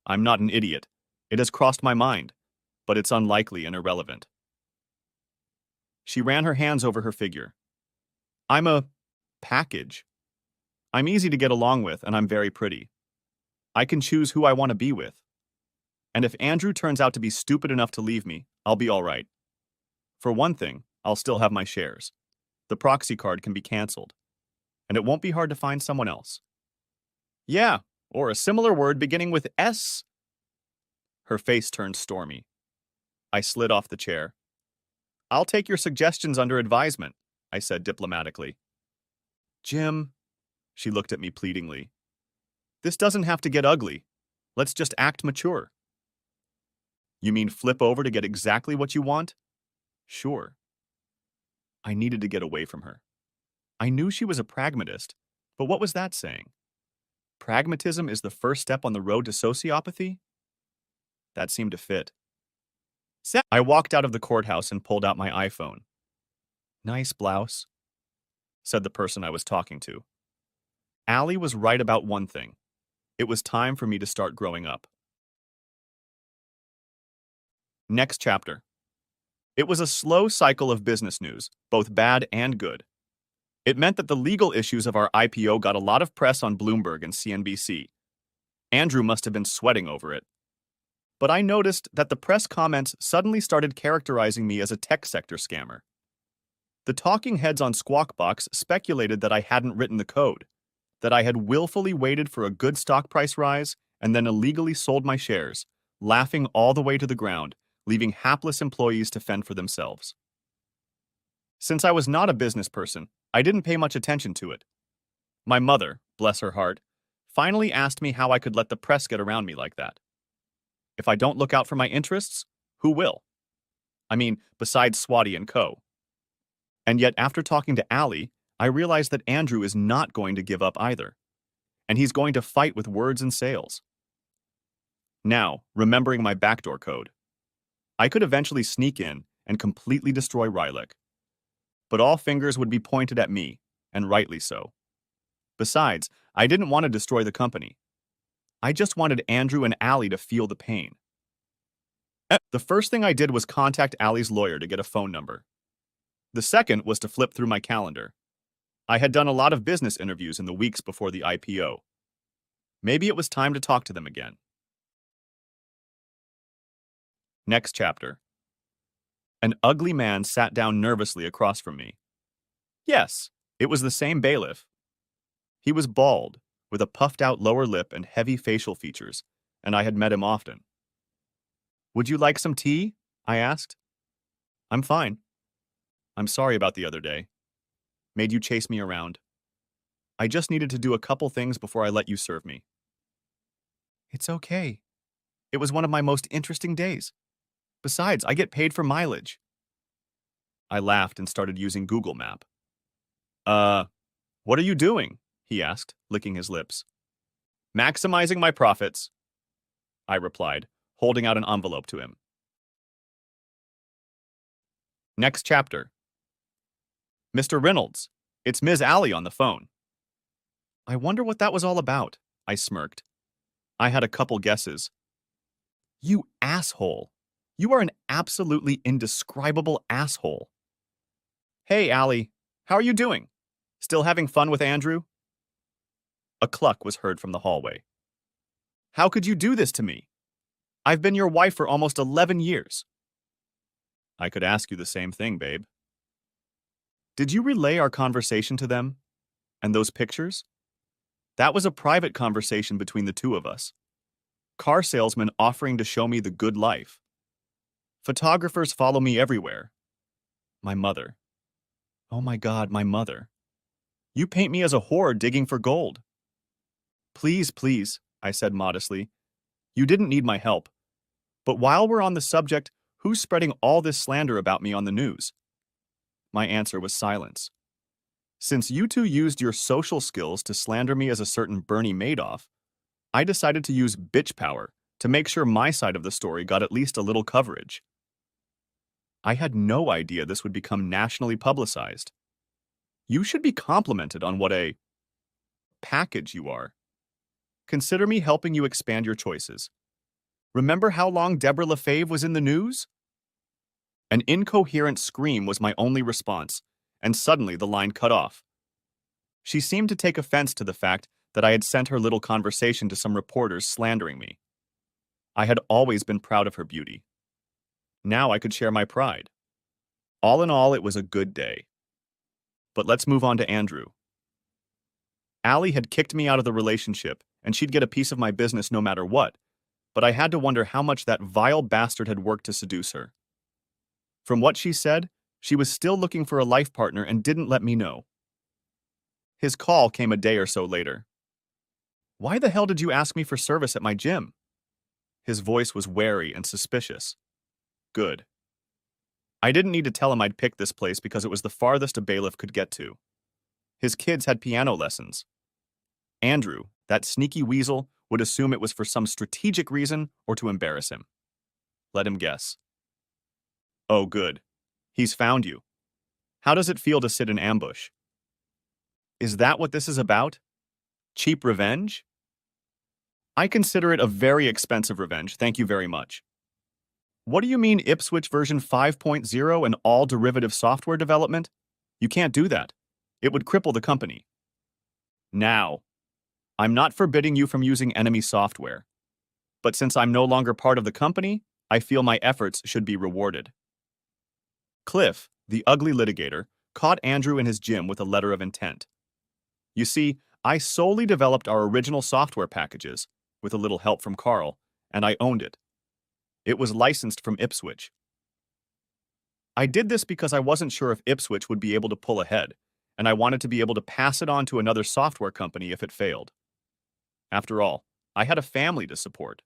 I'm not an idiot. It has crossed my mind, but it's unlikely and irrelevant. She ran her hands over her figure. I'm a package. I'm easy to get along with, and I'm very pretty. I can choose who I want to be with. And if Andrew turns out to be stupid enough to leave me, I'll be all right. For one thing, I'll still have my shares. The proxy card can be canceled, and it won't be hard to find someone else. Yeah, or a similar word beginning with S. Her face turned stormy. I slid off the chair. I'll take your suggestions under advisement, I said diplomatically. Jim, she looked at me pleadingly. This doesn't have to get ugly. Let's just act mature. You mean flip over to get exactly what you want? Sure. I needed to get away from her. I knew she was a pragmatist, but what was that saying? Pragmatism is the first step on the road to sociopathy? That seemed to fit. I walked out of the courthouse and pulled out my iPhone. Nice blouse, said the person I was talking to. Allie was right about one thing. It was time for me to start growing up. Next chapter. It was a slow cycle of business news, both bad and good. It meant that the legal issues of our IPO got a lot of press on Bloomberg and CNBC. Andrew must have been sweating over it. But I noticed that the press comments suddenly started characterizing me as a tech sector scammer. The talking heads on Squawk Box speculated that I hadn't written the code, that I had willfully waited for a good stock price rise and then illegally sold my shares, laughing all the way to the ground, leaving hapless employees to fend for themselves. Since I was not a business person, I didn't pay much attention to it. My mother, bless her heart, finally asked me how I could let the press get around me like that. If I don't look out for my interests, who will? I mean, besides Swati and Co. And yet, after talking to Allie, I realized that Andrew is not going to give up either. And he's going to fight with words and sales. Now, remembering my backdoor code, I could eventually sneak in and completely destroy Rylek. But all fingers would be pointed at me, and rightly so. Besides, I didn't want to destroy the company. I just wanted Andrew and Allie to feel the pain. The first thing I did was contact Allie's lawyer to get a phone number. The second was to flip through my calendar. I had done a lot of business interviews in the weeks before the IPO. Maybe it was time to talk to them again. Next chapter. An ugly man sat down nervously across from me. Yes, it was the same bailiff. He was bald, with a puffed-out lower lip and heavy facial features, and I had met him often. Would you like some tea? I asked. I'm fine. I'm sorry about the other day. Made you chase me around. I just needed to do a couple things before I let you serve me. It's okay. It was one of my most interesting days. Besides, I get paid for mileage. I laughed and started using Google Map. What are you doing? He asked, licking his lips. Maximizing my profits, I replied, holding out an envelope to him. Next chapter. Mr. Reynolds, it's Ms. Allie on the phone. I wonder what that was all about, I smirked. I had a couple guesses. You asshole. You are an absolutely indescribable asshole. Hey, Allie, how are you doing? Still having fun with Andrew? A cluck was heard from the hallway. How could you do this to me? I've been your wife for almost 11 years. I could ask you the same thing, babe. Did you relay our conversation to them? And those pictures? That was a private conversation between the two of us. Car salesmen offering to show me the good life. Photographers follow me everywhere. My mother. Oh my God, my mother. You paint me as a whore digging for gold. Please, please, I said modestly. You didn't need my help. But while we're on the subject, who's spreading all this slander about me on the news? My answer was silence. Since you two used your social skills to slander me as a certain Bernie Madoff, I decided to use bitch power to make sure my side of the story got at least a little coverage. I had no idea this would become nationally publicized. You should be complimented on what a package you are. Consider me helping you expand your choices. Remember how long Deborah LaFave was in the news? An incoherent scream was my only response, and suddenly the line cut off. She seemed to take offense to the fact that I had sent her little conversation to some reporters slandering me. I had always been proud of her beauty. Now I could share my pride. All in all, it was a good day. But let's move on to Andrew. Allie had kicked me out of the relationship, and she'd get a piece of my business no matter what, but I had to wonder how much that vile bastard had worked to seduce her. From what she said, she was still looking for a life partner and didn't let me know. His call came a day or so later. Why the hell did you ask me for service at my gym? His voice was wary and suspicious. Good. I didn't need to tell him I'd picked this place because it was the farthest a bailiff could get to. His kids had piano lessons. Andrew, that sneaky weasel, would assume it was for some strategic reason or to embarrass him. Let him guess. Oh, good. He's found you. How does it feel to sit in ambush? Is that what this is about? Cheap revenge? I consider it a very expensive revenge, thank you very much. What do you mean Ipswich version 5.0 and all derivative software development? You can't do that. It would cripple the company. Now, I'm not forbidding you from using enemy software. But since I'm no longer part of the company, I feel my efforts should be rewarded. Cliff, the ugly litigator, caught Andrew in his gym with a letter of intent. You see, I solely developed our original software packages, with a little help from Carl, and I owned it. It was licensed from Ipswich. I did this because I wasn't sure if Ipswich would be able to pull ahead, and I wanted to be able to pass it on to another software company if it failed. After all, I had a family to support.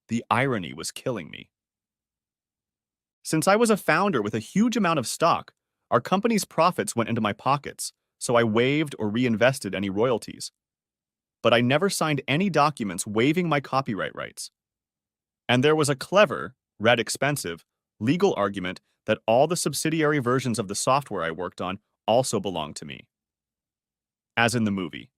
The irony was killing me. Since I was a founder with a huge amount of stock, our company's profits went into my pockets, so I waived or reinvested any royalties. But I never signed any documents waiving my copyright rights. And there was a clever, red expensive, legal argument that all the subsidiary versions of the software I worked on also belonged to me. As in the movie.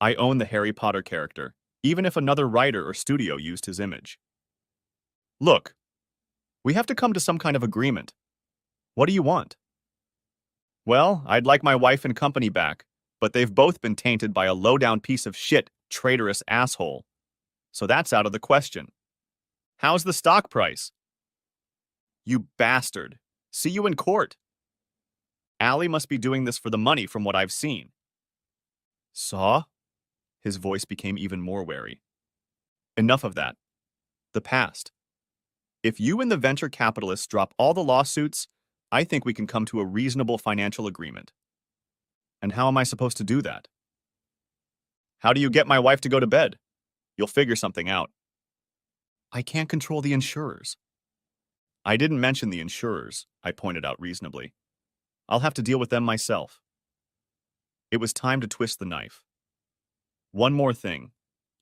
I own the Harry Potter character, even if another writer or studio used his image. Look, we have to come to some kind of agreement. What do you want? Well, I'd like my wife and company back, but they've both been tainted by a low-down piece of shit, traitorous asshole. So that's out of the question. How's the stock price? You bastard. See you in court. Allie must be doing this for the money from what I've seen. Saw? His voice became even more wary. Enough of that. The past. If you and the venture capitalists drop all the lawsuits, I think we can come to a reasonable financial agreement. And how am I supposed to do that? How do you get my wife to go to bed? You'll figure something out. I can't control the insurers. I didn't mention the insurers, I pointed out reasonably. I'll have to deal with them myself. It was time to twist the knife. One more thing.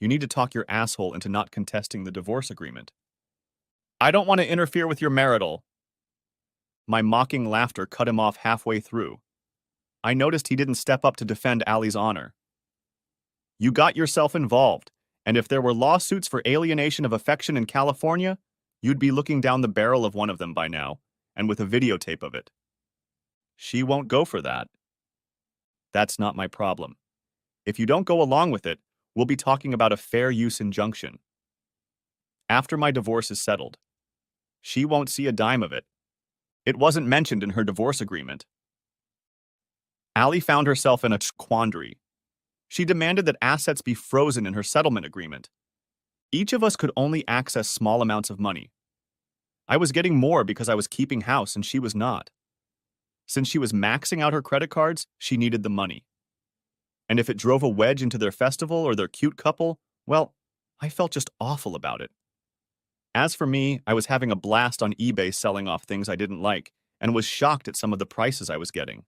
You need to talk your asshole into not contesting the divorce agreement. I don't want to interfere with your marital. My mocking laughter cut him off halfway through. I noticed he didn't step up to defend Allie's honor. You got yourself involved, and if there were lawsuits for alienation of affection in California, you'd be looking down the barrel of one of them by now, and with a videotape of it. She won't go for that. That's not my problem. If you don't go along with it, We'll be talking about a fair use injunction. After my divorce is settled, she won't see a dime of it. It wasn't mentioned in her divorce agreement. Allie found herself in a quandary. She demanded that assets be frozen in her settlement agreement. Each of us could only access small amounts of money. I was getting more because I was keeping house and she was not. Since she was maxing out her credit cards, she needed the money. And if it drove a wedge into their festival or their cute couple, well, I felt just awful about it. As for me, I was having a blast on eBay selling off things I didn't like and was shocked at some of the prices I was getting.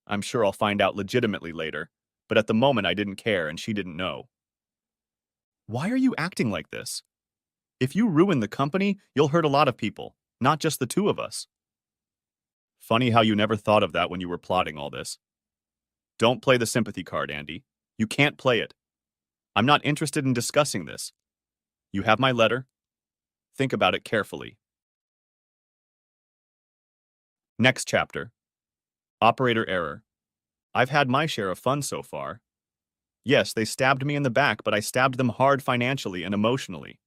I'm sure I'll find out legitimately later, but at the moment I didn't care and she didn't know. Why are you acting like this? If you ruin the company, you'll hurt a lot of people, not just the two of us. Funny how you never thought of that when you were plotting all this. Don't play the sympathy card, Andy. You can't play it. I'm not interested in discussing this. You have my letter. Think about it carefully. Next chapter. Operator error. I've had my share of fun so far. Yes, they stabbed me in the back, but I stabbed them hard financially and emotionally.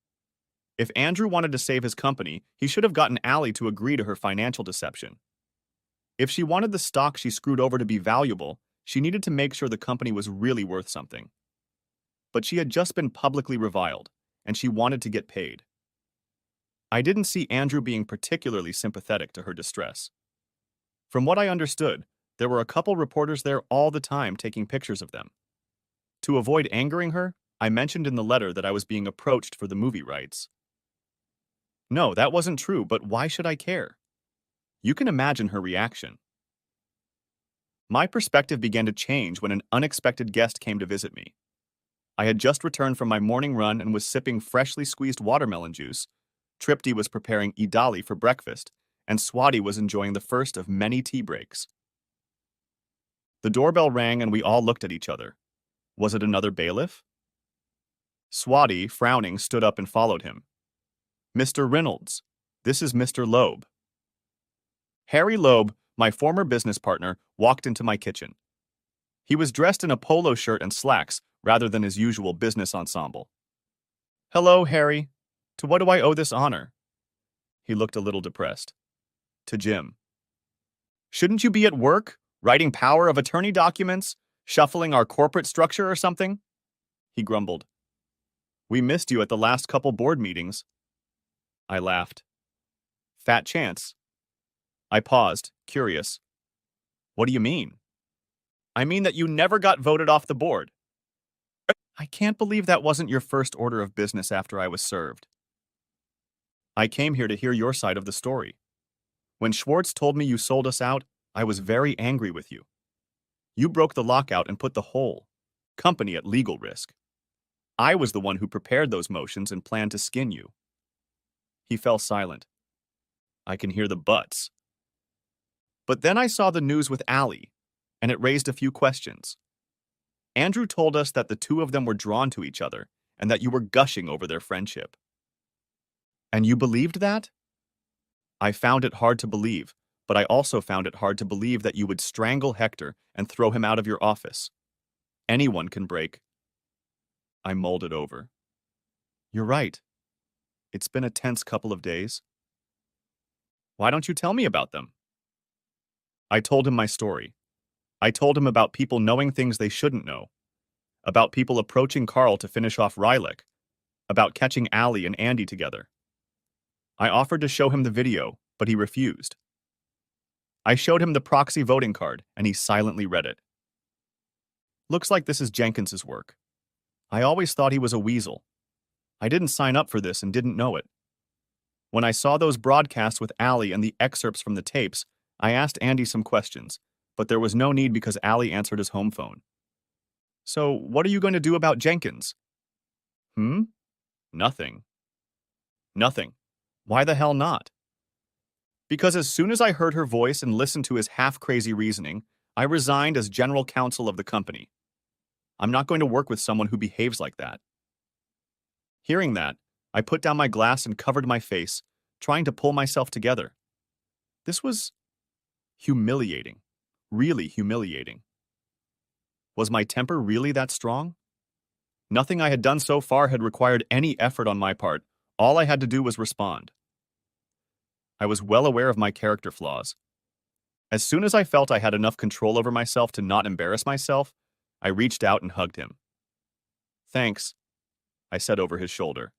If Andrew wanted to save his company, he should have gotten Allie to agree to her financial deception. If she wanted the stock she screwed over to be valuable, she needed to make sure the company was really worth something. But she had just been publicly reviled, and she wanted to get paid. I didn't see Andrew being particularly sympathetic to her distress. From what I understood, there were a couple reporters there all the time taking pictures of them. To avoid angering her, I mentioned in the letter that I was being approached for the movie rights. No, that wasn't true, but why should I care? You can imagine her reaction. My perspective began to change when an unexpected guest came to visit me. I had just returned from my morning run and was sipping freshly squeezed watermelon juice. Tripti was preparing idali for breakfast, and Swati was enjoying the first of many tea breaks. The doorbell rang and we all looked at each other. Was it another bailiff? Swati, frowning, stood up and followed him. Mr. Reynolds, this is Mr. Loeb. Harry Loeb, my former business partner, walked into my kitchen. He was dressed in a polo shirt and slacks rather than his usual business ensemble. Hello, Harry. To what do I owe this honor? He looked a little depressed. To Jim. Shouldn't you be at work, writing power of attorney documents, shuffling our corporate structure or something? He grumbled. We missed you at the last couple board meetings. I laughed. Fat chance. I paused, curious. What do you mean? I mean that you never got voted off the board. I can't believe that wasn't your first order of business after I was served. I came here to hear your side of the story. When Schwartz told me you sold us out, I was very angry with you. You broke the lockout and put the whole company at legal risk. I was the one who prepared those motions and planned to skin you. He fell silent. I can hear the buts. But then I saw the news with Allie, and it raised a few questions. Andrew told us that the two of them were drawn to each other and that you were gushing over their friendship. And you believed that? I found it hard to believe, but I also found it hard to believe that you would strangle Hector and throw him out of your office. Anyone can break. I mulled it over. You're right. It's been a tense couple of days. Why don't you tell me about them? I told him my story. I told him about people knowing things they shouldn't know, about people approaching Carl to finish off Rylek, about catching Allie and Andy together. I offered to show him the video, but he refused. I showed him the proxy voting card, and he silently read it. Looks like this is Jenkins's work. I always thought he was a weasel. I didn't sign up for this and didn't know it. When I saw those broadcasts with Allie and the excerpts from the tapes, I asked Andy some questions, but there was no need because Allie answered his home phone. So, what are you going to do about Jenkins? Nothing. Nothing. Why the hell not? Because as soon as I heard her voice and listened to his half-crazy reasoning, I resigned as general counsel of the company. I'm not going to work with someone who behaves like that. Hearing that, I put down my glass and covered my face, trying to pull myself together. This was humiliating. Really humiliating. Was my temper really that strong? Nothing I had done so far had required any effort on my part. All I had to do was respond. I was well aware of my character flaws. As soon as I felt I had enough control over myself to not embarrass myself, I reached out and hugged him. "Thanks," I said over his shoulder.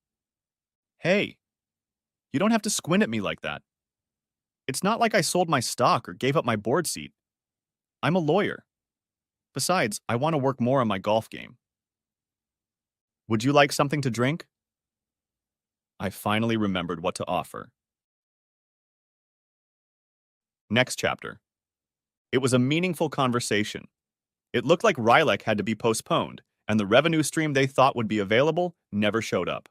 "Hey, you don't have to squint at me like that. It's not like I sold my stock or gave up my board seat. I'm a lawyer. Besides, I want to work more on my golf game. Would you like something to drink?" I finally remembered what to offer. Next chapter. It was a meaningful conversation. It looked like Rylek had to be postponed, and the revenue stream they thought would be available never showed up.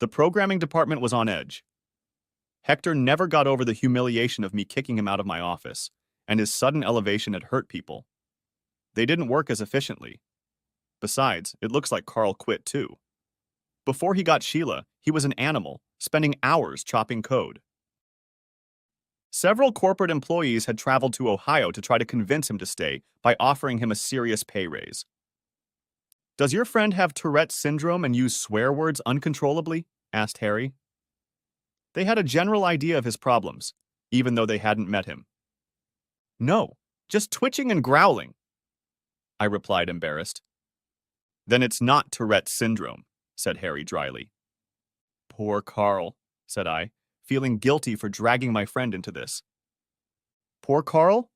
The programming department was on edge. Hector never got over the humiliation of me kicking him out of my office, and his sudden elevation had hurt people. They didn't work as efficiently. Besides, it looks like Carl quit too. Before he got Sheila, he was an animal, spending hours chopping code. Several corporate employees had traveled to Ohio to try to convince him to stay by offering him a serious pay raise. "Does your friend have Tourette's syndrome and use swear words uncontrollably?" asked Harry. They had a general idea of his problems, even though they hadn't met him. "No, just twitching and growling," I replied, embarrassed. "Then it's not Tourette's syndrome," said Harry dryly. "Poor Carl," said I, feeling guilty for dragging my friend into this. "Poor Carl?"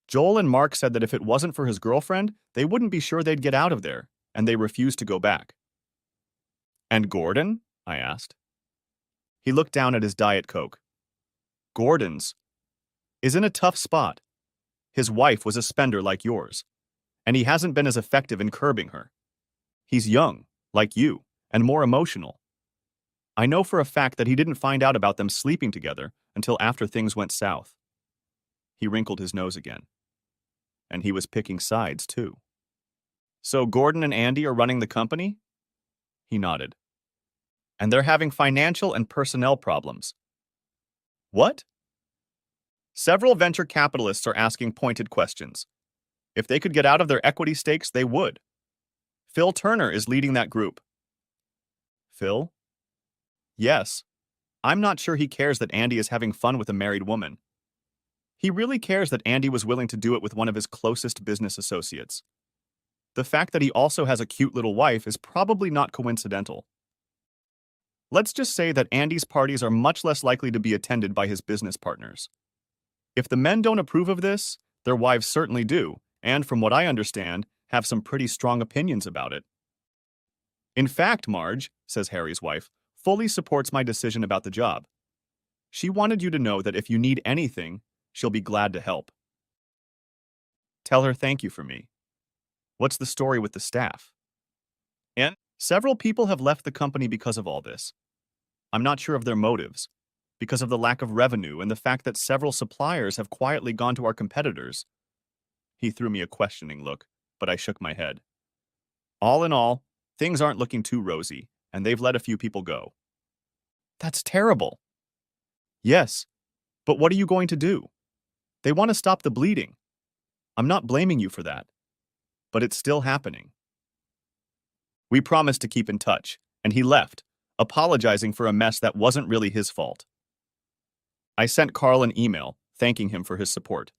Joel and Mark said that if it wasn't for his girlfriend, they wouldn't be sure they'd get out of there, and they refused to go back. "And Gordon?" I asked. He looked down at his Diet Coke. "Gordon's is in a tough spot. His wife was a spender like yours, and he hasn't been as effective in curbing her. He's young, like you, and more emotional. I know for a fact that he didn't find out about them sleeping together until after things went south." He wrinkled his nose again. "And he was picking sides, too." "So Gordon and Andy are running the company?" He nodded. "And they're having financial and personnel problems." "What?" "Several venture capitalists are asking pointed questions. If they could get out of their equity stakes, they would. Phil Turner is leading that group." "Phil?" "Yes. I'm not sure he cares that Andy is having fun with a married woman. He really cares that Andy was willing to do it with one of his closest business associates. The fact that he also has a cute little wife is probably not coincidental. Let's just say that Andy's parties are much less likely to be attended by his business partners. If the men don't approve of this, their wives certainly do, and from what I understand, have some pretty strong opinions about it. In fact, Marge," says Harry's wife, "fully supports my decision about the job. She wanted you to know that if you need anything, she'll be glad to help. Tell her thank you for me. What's the story with the staff?" "And several people have left the company because of all this. I'm not sure of their motives, because of the lack of revenue and the fact that several suppliers have quietly gone to our competitors." He threw me a questioning look, but I shook my head. "All in all, things aren't looking too rosy, and they've let a few people go." "That's terrible." "Yes, but what are you going to do? They want to stop the bleeding. I'm not blaming you for that, but it's still happening." We promised to keep in touch, and he left, apologizing for a mess that wasn't really his fault. I sent Carl an email, thanking him for his support.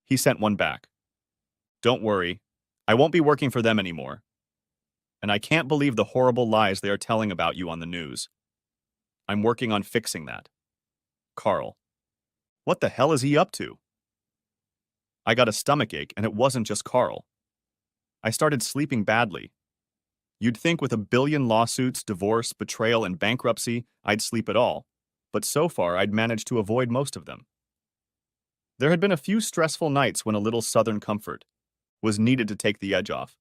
He sent one back. "Don't worry, I won't be working for them anymore. And I can't believe the horrible lies they are telling about you on the news. I'm working on fixing that. Carl." What the hell is he up to? I got a stomachache, and it wasn't just Carl. I started sleeping badly. You'd think with a billion lawsuits, divorce, betrayal, and bankruptcy, I'd sleep at all, but so far I'd managed to avoid most of them. There had been a few stressful nights when a little southern comfort was needed to take the edge off,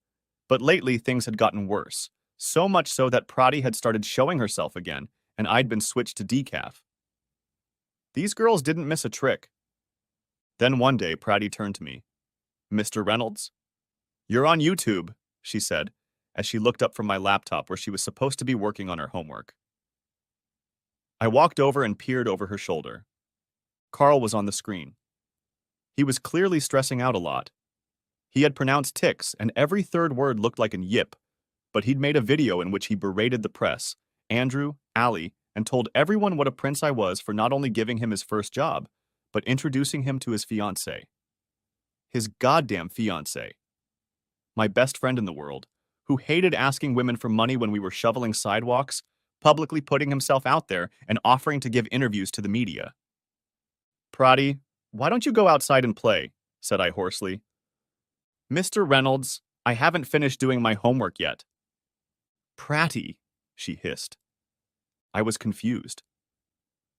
but lately things had gotten worse, so much so that Prati had started showing herself again, and I'd been switched to decaf. These girls didn't miss a trick. Then one day, Prati turned to me. "Mr. Reynolds? You're on YouTube," she said, as she looked up from my laptop where she was supposed to be working on her homework. I walked over and peered over her shoulder. Carl was on the screen. He was clearly stressing out a lot. He had pronounced ticks, and every third word looked like an yip, but he'd made a video in which he berated the press, Andrew, Allie, and told everyone what a prince I was for not only giving him his first job, but introducing him to his fiancée. His goddamn fiancée. My best friend in the world, who hated asking women for money when we were shoveling sidewalks, publicly putting himself out there and offering to give interviews to the media. Prati, why don't you go outside and play? Said I hoarsely. Mr. Reynolds, I haven't finished doing my homework yet. Pratty, she hissed. I was confused.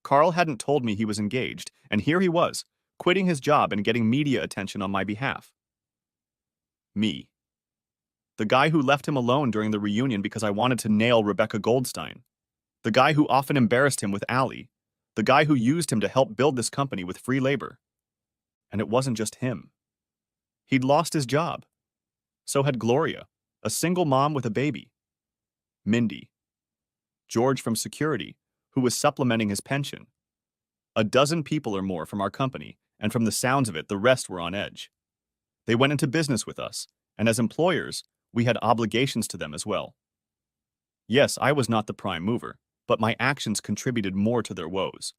Carl hadn't told me he was engaged, and here he was, quitting his job and getting media attention on my behalf. Me. The guy who left him alone during the reunion because I wanted to nail Rebecca Goldstein. The guy who often embarrassed him with Allie. The guy who used him to help build this company with free labor. And it wasn't just him. He'd lost his job. So had Gloria, a single mom with a baby. Mindy. George from security, who was supplementing his pension. A dozen people or more from our company, and from the sounds of it, the rest were on edge. They went into business with us, and as employers, we had obligations to them as well. Yes, I was not the prime mover, but my actions contributed more to their woes.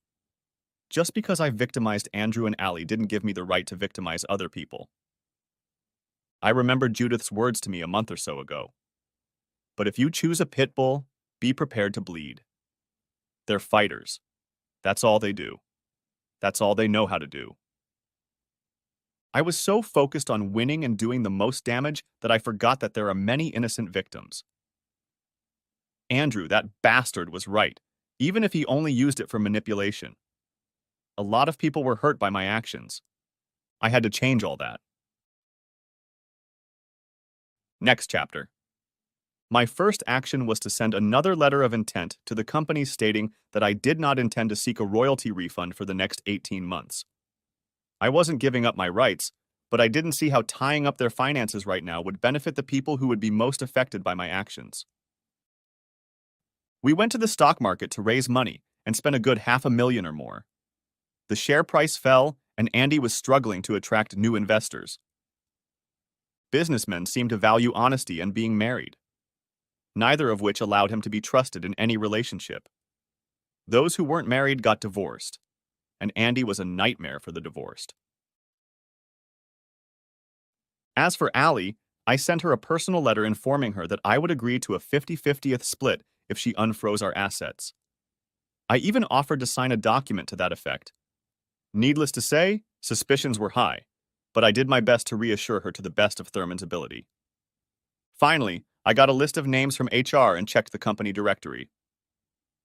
Just because I victimized Andrew and Allie didn't give me the right to victimize other people. I remembered Judith's words to me a month or so ago. But if you choose a pit bull, be prepared to bleed. They're fighters. That's all they do. That's all they know how to do. I was so focused on winning and doing the most damage that I forgot that there are many innocent victims. Andrew, that bastard, was right, even if he only used it for manipulation. A lot of people were hurt by my actions. I had to change all that. Next chapter. My first action was to send another letter of intent to the company stating that I did not intend to seek a royalty refund for the next 18 months. I wasn't giving up my rights, but I didn't see how tying up their finances right now would benefit the people who would be most affected by my actions. We went to the stock market to raise money and spent a good $500,000 or more. The share price fell, and Andy was struggling to attract new investors. Businessmen seemed to value honesty and being married, neither of which allowed him to be trusted in any relationship. Those who weren't married got divorced, and Andy was a nightmare for the divorced. As for Allie, I sent her a personal letter informing her that I would agree to a 50-50th split if she unfroze our assets. I even offered to sign a document to that effect. Needless to say, suspicions were high, but I did my best to reassure her to the best of Thurman's ability. Finally, I got a list of names from HR and checked the company directory.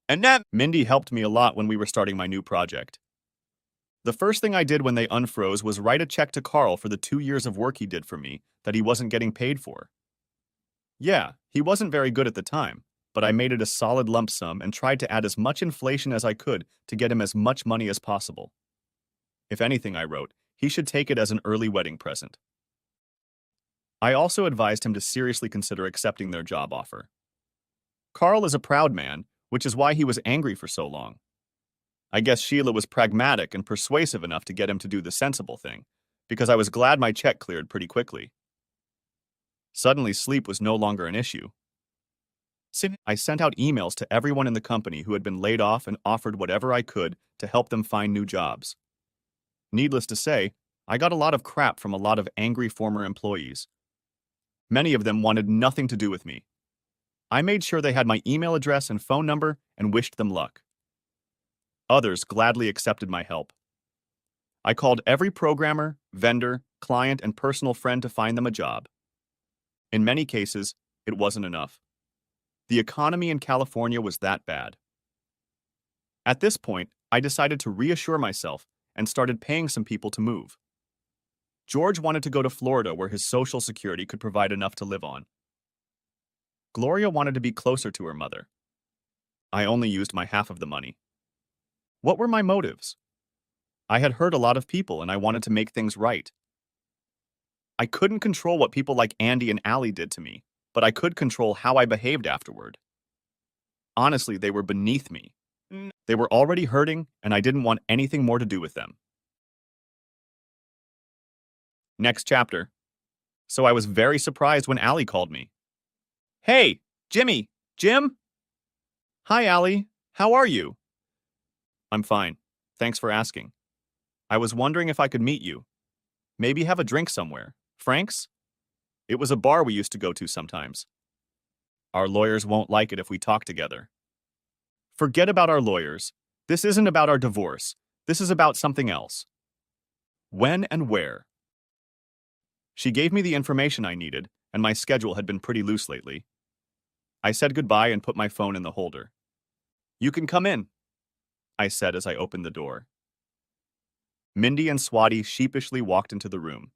And then Mindy helped me a lot when we were starting my new project. The first thing I did when they unfroze was write a check to Carl for the 2 years of work he did for me that he wasn't getting paid for. Yeah, he wasn't very good at the time, but I made it a solid lump sum and tried to add as much inflation as I could to get him as much money as possible. If anything, I wrote, he should take it as an early wedding present. I also advised him to seriously consider accepting their job offer. Carl is a proud man, which is why he was angry for so long. I guess Sheila was pragmatic and persuasive enough to get him to do the sensible thing, because I was glad my check cleared pretty quickly. Suddenly, sleep was no longer an issue. I sent out emails to everyone in the company who had been laid off and offered whatever I could to help them find new jobs. Needless to say, I got a lot of crap from a lot of angry former employees. Many of them wanted nothing to do with me. I made sure they had my email address and phone number and wished them luck. Others gladly accepted my help. I called every programmer, vendor, client, and personal friend to find them a job. In many cases, it wasn't enough. The economy in California was that bad. At this point, I decided to reassure myself and started paying some people to move. George wanted to go to Florida where his Social Security could provide enough to live on. Gloria wanted to be closer to her mother. I only used my half of the money. What were my motives? I had hurt a lot of people and I wanted to make things right. I couldn't control what people like Andy and Allie did to me, but I could control how I behaved afterward. Honestly, they were beneath me. They were already hurting, and I didn't want anything more to do with them. Next chapter. So I was very surprised when Allie called me. Hey, Jimmy! Jim? Hi, Allie. How are you? I'm fine. Thanks for asking. I was wondering if I could meet you. Maybe have a drink somewhere. Frank's? It was a bar we used to go to sometimes. Our lawyers won't like it if we talk together. Forget about our lawyers. This isn't about our divorce. This is about something else. When and where? She gave me the information I needed, and my schedule had been pretty loose lately. I said goodbye and put my phone in the holder. You can come in, I said as I opened the door. Mindy and Swati sheepishly walked into the room.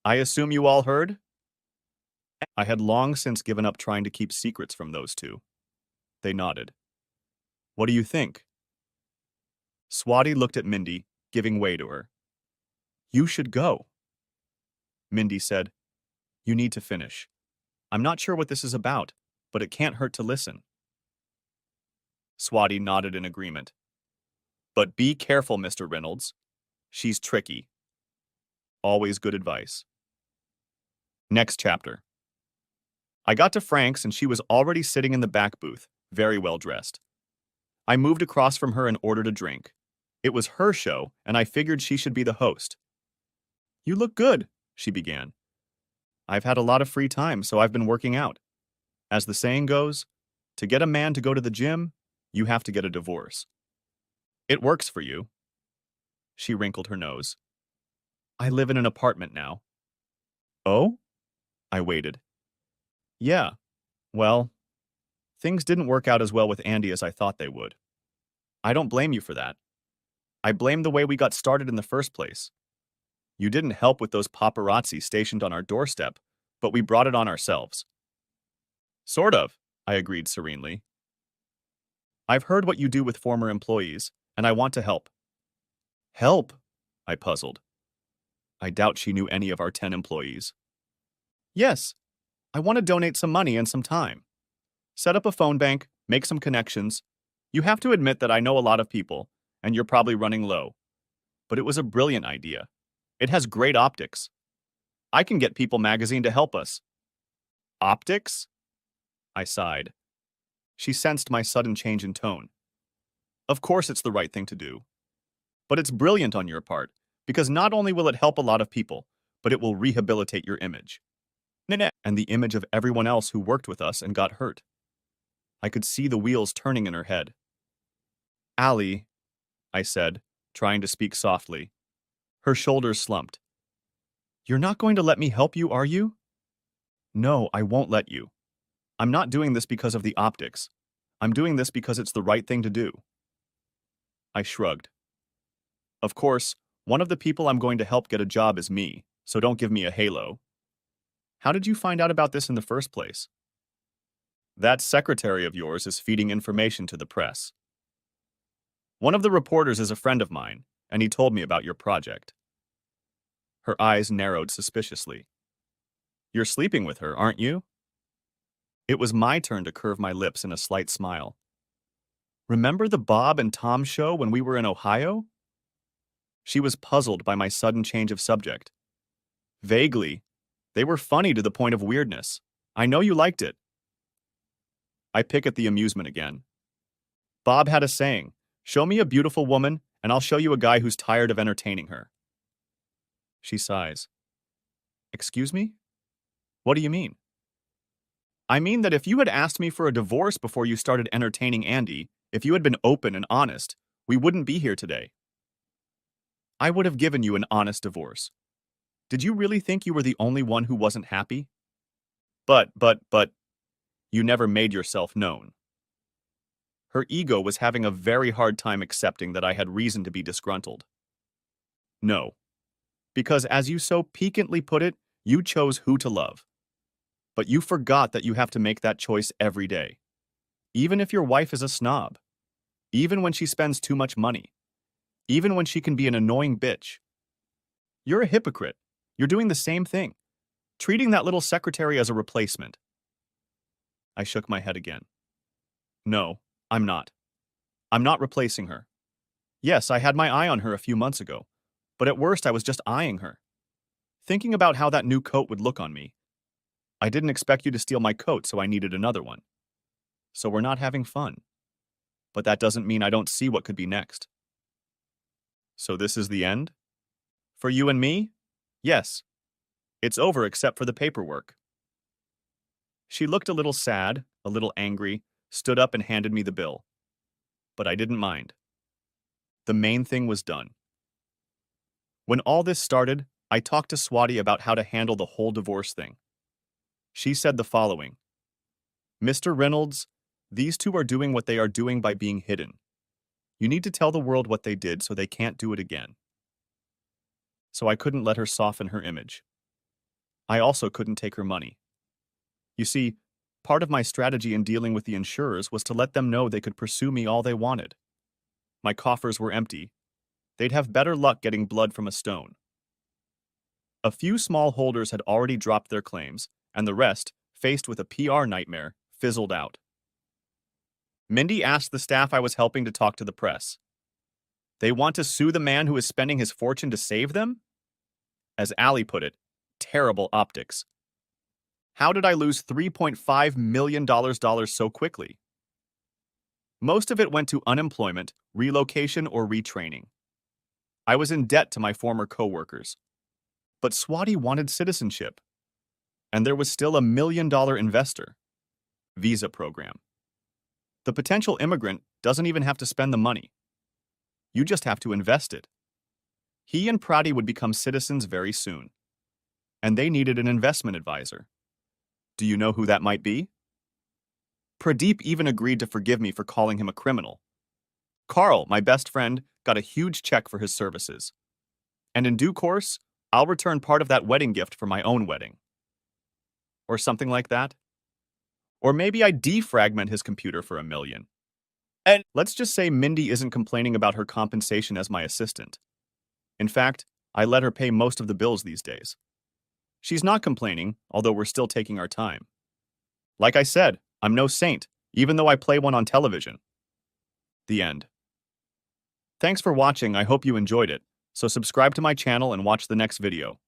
I assume you all heard? I had long since given up trying to keep secrets from those two. They nodded. What do you think? Swati looked at Mindy, giving way to her. You should go. Mindy said, You need to finish. I'm not sure what this is about, but it can't hurt to listen. Swati nodded in agreement. But be careful, Mr. Reynolds. She's tricky. Always good advice. Next chapter. I got to Frank's and she was already sitting in the back booth, very well dressed. I moved across from her and ordered a drink. It was her show, and I figured she should be the host. You look good, she began. I've had a lot of free time, so I've been working out. As the saying goes, to get a man to go to the gym, you have to get a divorce. It works for you. She wrinkled her nose. I live in an apartment now. Oh? I waited. Yeah. Well, things didn't work out as well with Andy as I thought they would. I don't blame you for that. I blame the way we got started in the first place. You didn't help with those paparazzi stationed on our doorstep, but we brought it on ourselves. Sort of, I agreed serenely. I've heard what you do with former employees, and I want to help. Help? I puzzled. I doubt she knew any of our 10 employees. Yes, I want to donate some money and some time. Set up a phone bank, make some connections. You have to admit that I know a lot of people, and you're probably running low. But it was a brilliant idea. It has great optics. I can get People magazine to help us. Optics? I sighed. She sensed my sudden change in tone. Of course it's the right thing to do. But it's brilliant on your part, because not only will it help a lot of people, but it will rehabilitate your image. And the image of everyone else who worked with us and got hurt. I could see the wheels turning in her head. Allie, I said, trying to speak softly. Her shoulders slumped. You're not going to let me help you, are you? No, I won't let you. I'm not doing this because of the optics. I'm doing this because it's the right thing to do. I shrugged. Of course, one of the people I'm going to help get a job is me, so don't give me a halo. How did you find out about this in the first place? That secretary of yours is feeding information to the press. One of the reporters is a friend of mine, and he told me about your project. Her eyes narrowed suspiciously. You're sleeping with her, aren't you? It was my turn to curve my lips in a slight smile. Remember the Bob and Tom show when we were in Ohio? She was puzzled by my sudden change of subject. Vaguely. They were funny to the point of weirdness. I know you liked it. I pick at the amusement again. Bob had a saying, show me a beautiful woman, and I'll show you a guy who's tired of entertaining her. She sighs. Excuse me? What do you mean? I mean that if you had asked me for a divorce before you started entertaining Andy, if you had been open and honest, we wouldn't be here today. I would have given you an honest divorce. Did you really think you were the only one who wasn't happy? But, you never made yourself known. Her ego was having a very hard time accepting that I had reason to be disgruntled. No. Because as you so piquantly put it, you chose who to love. But you forgot that you have to make that choice every day. Even if your wife is a snob. Even when she spends too much money. Even when she can be an annoying bitch. You're a hypocrite. You're doing the same thing. Treating that little secretary as a replacement. I shook my head again. No, I'm not. I'm not replacing her. Yes, I had my eye on her a few months ago, but at worst I was just eyeing her. thinking about how that new coat would look on me. I didn't expect you to steal my coat, so I needed another one. So we're not having fun. But that doesn't mean I don't see what could be next. So this is the end? For you and me? Yes. It's over except for the paperwork. She looked a little sad, a little angry, stood up and handed me the bill. But I didn't mind. The main thing was done. When all this started, I talked to Swati about how to handle the whole divorce thing. She said the following: Mr. Reynolds, these two are doing what they are doing by being hidden. You need to tell the world what they did so they can't do it again. So I couldn't let her soften her image. I also couldn't take her money. You see, part of my strategy in dealing with the insurers was to let them know they could pursue me all they wanted. My coffers were empty. They'd have better luck getting blood from a stone. A few small holders had already dropped their claims, and the rest, faced with a PR nightmare, fizzled out. Mindy asked the staff I was helping to talk to the press. They want to sue the man who is spending his fortune to save them? As Allie put it, terrible optics. How did I lose $3.5 million so quickly? Most of it went to unemployment, relocation, or retraining. I was in debt to my former co-workers. But Swati wanted citizenship. And there was still $1 million investor. Visa program. The potential immigrant doesn't even have to spend the money. You just have to invest it. He and Prati would become citizens very soon. And they needed an investment advisor. Do you know who that might be? Pradeep even agreed to forgive me for calling him a criminal. Carl, my best friend, got a huge check for his services. And in due course, I'll return part of that wedding gift for my own wedding. Or something like that. Or maybe I defragment his computer for $1 million. And let's just say Mindy isn't complaining about her compensation as my assistant. In fact, I let her pay most of the bills these days. She's not complaining, although we're still taking our time. Like I said, I'm no saint, even though I play one on television. The end. Thanks for watching. I hope you enjoyed it. So subscribe to my channel and watch the next video.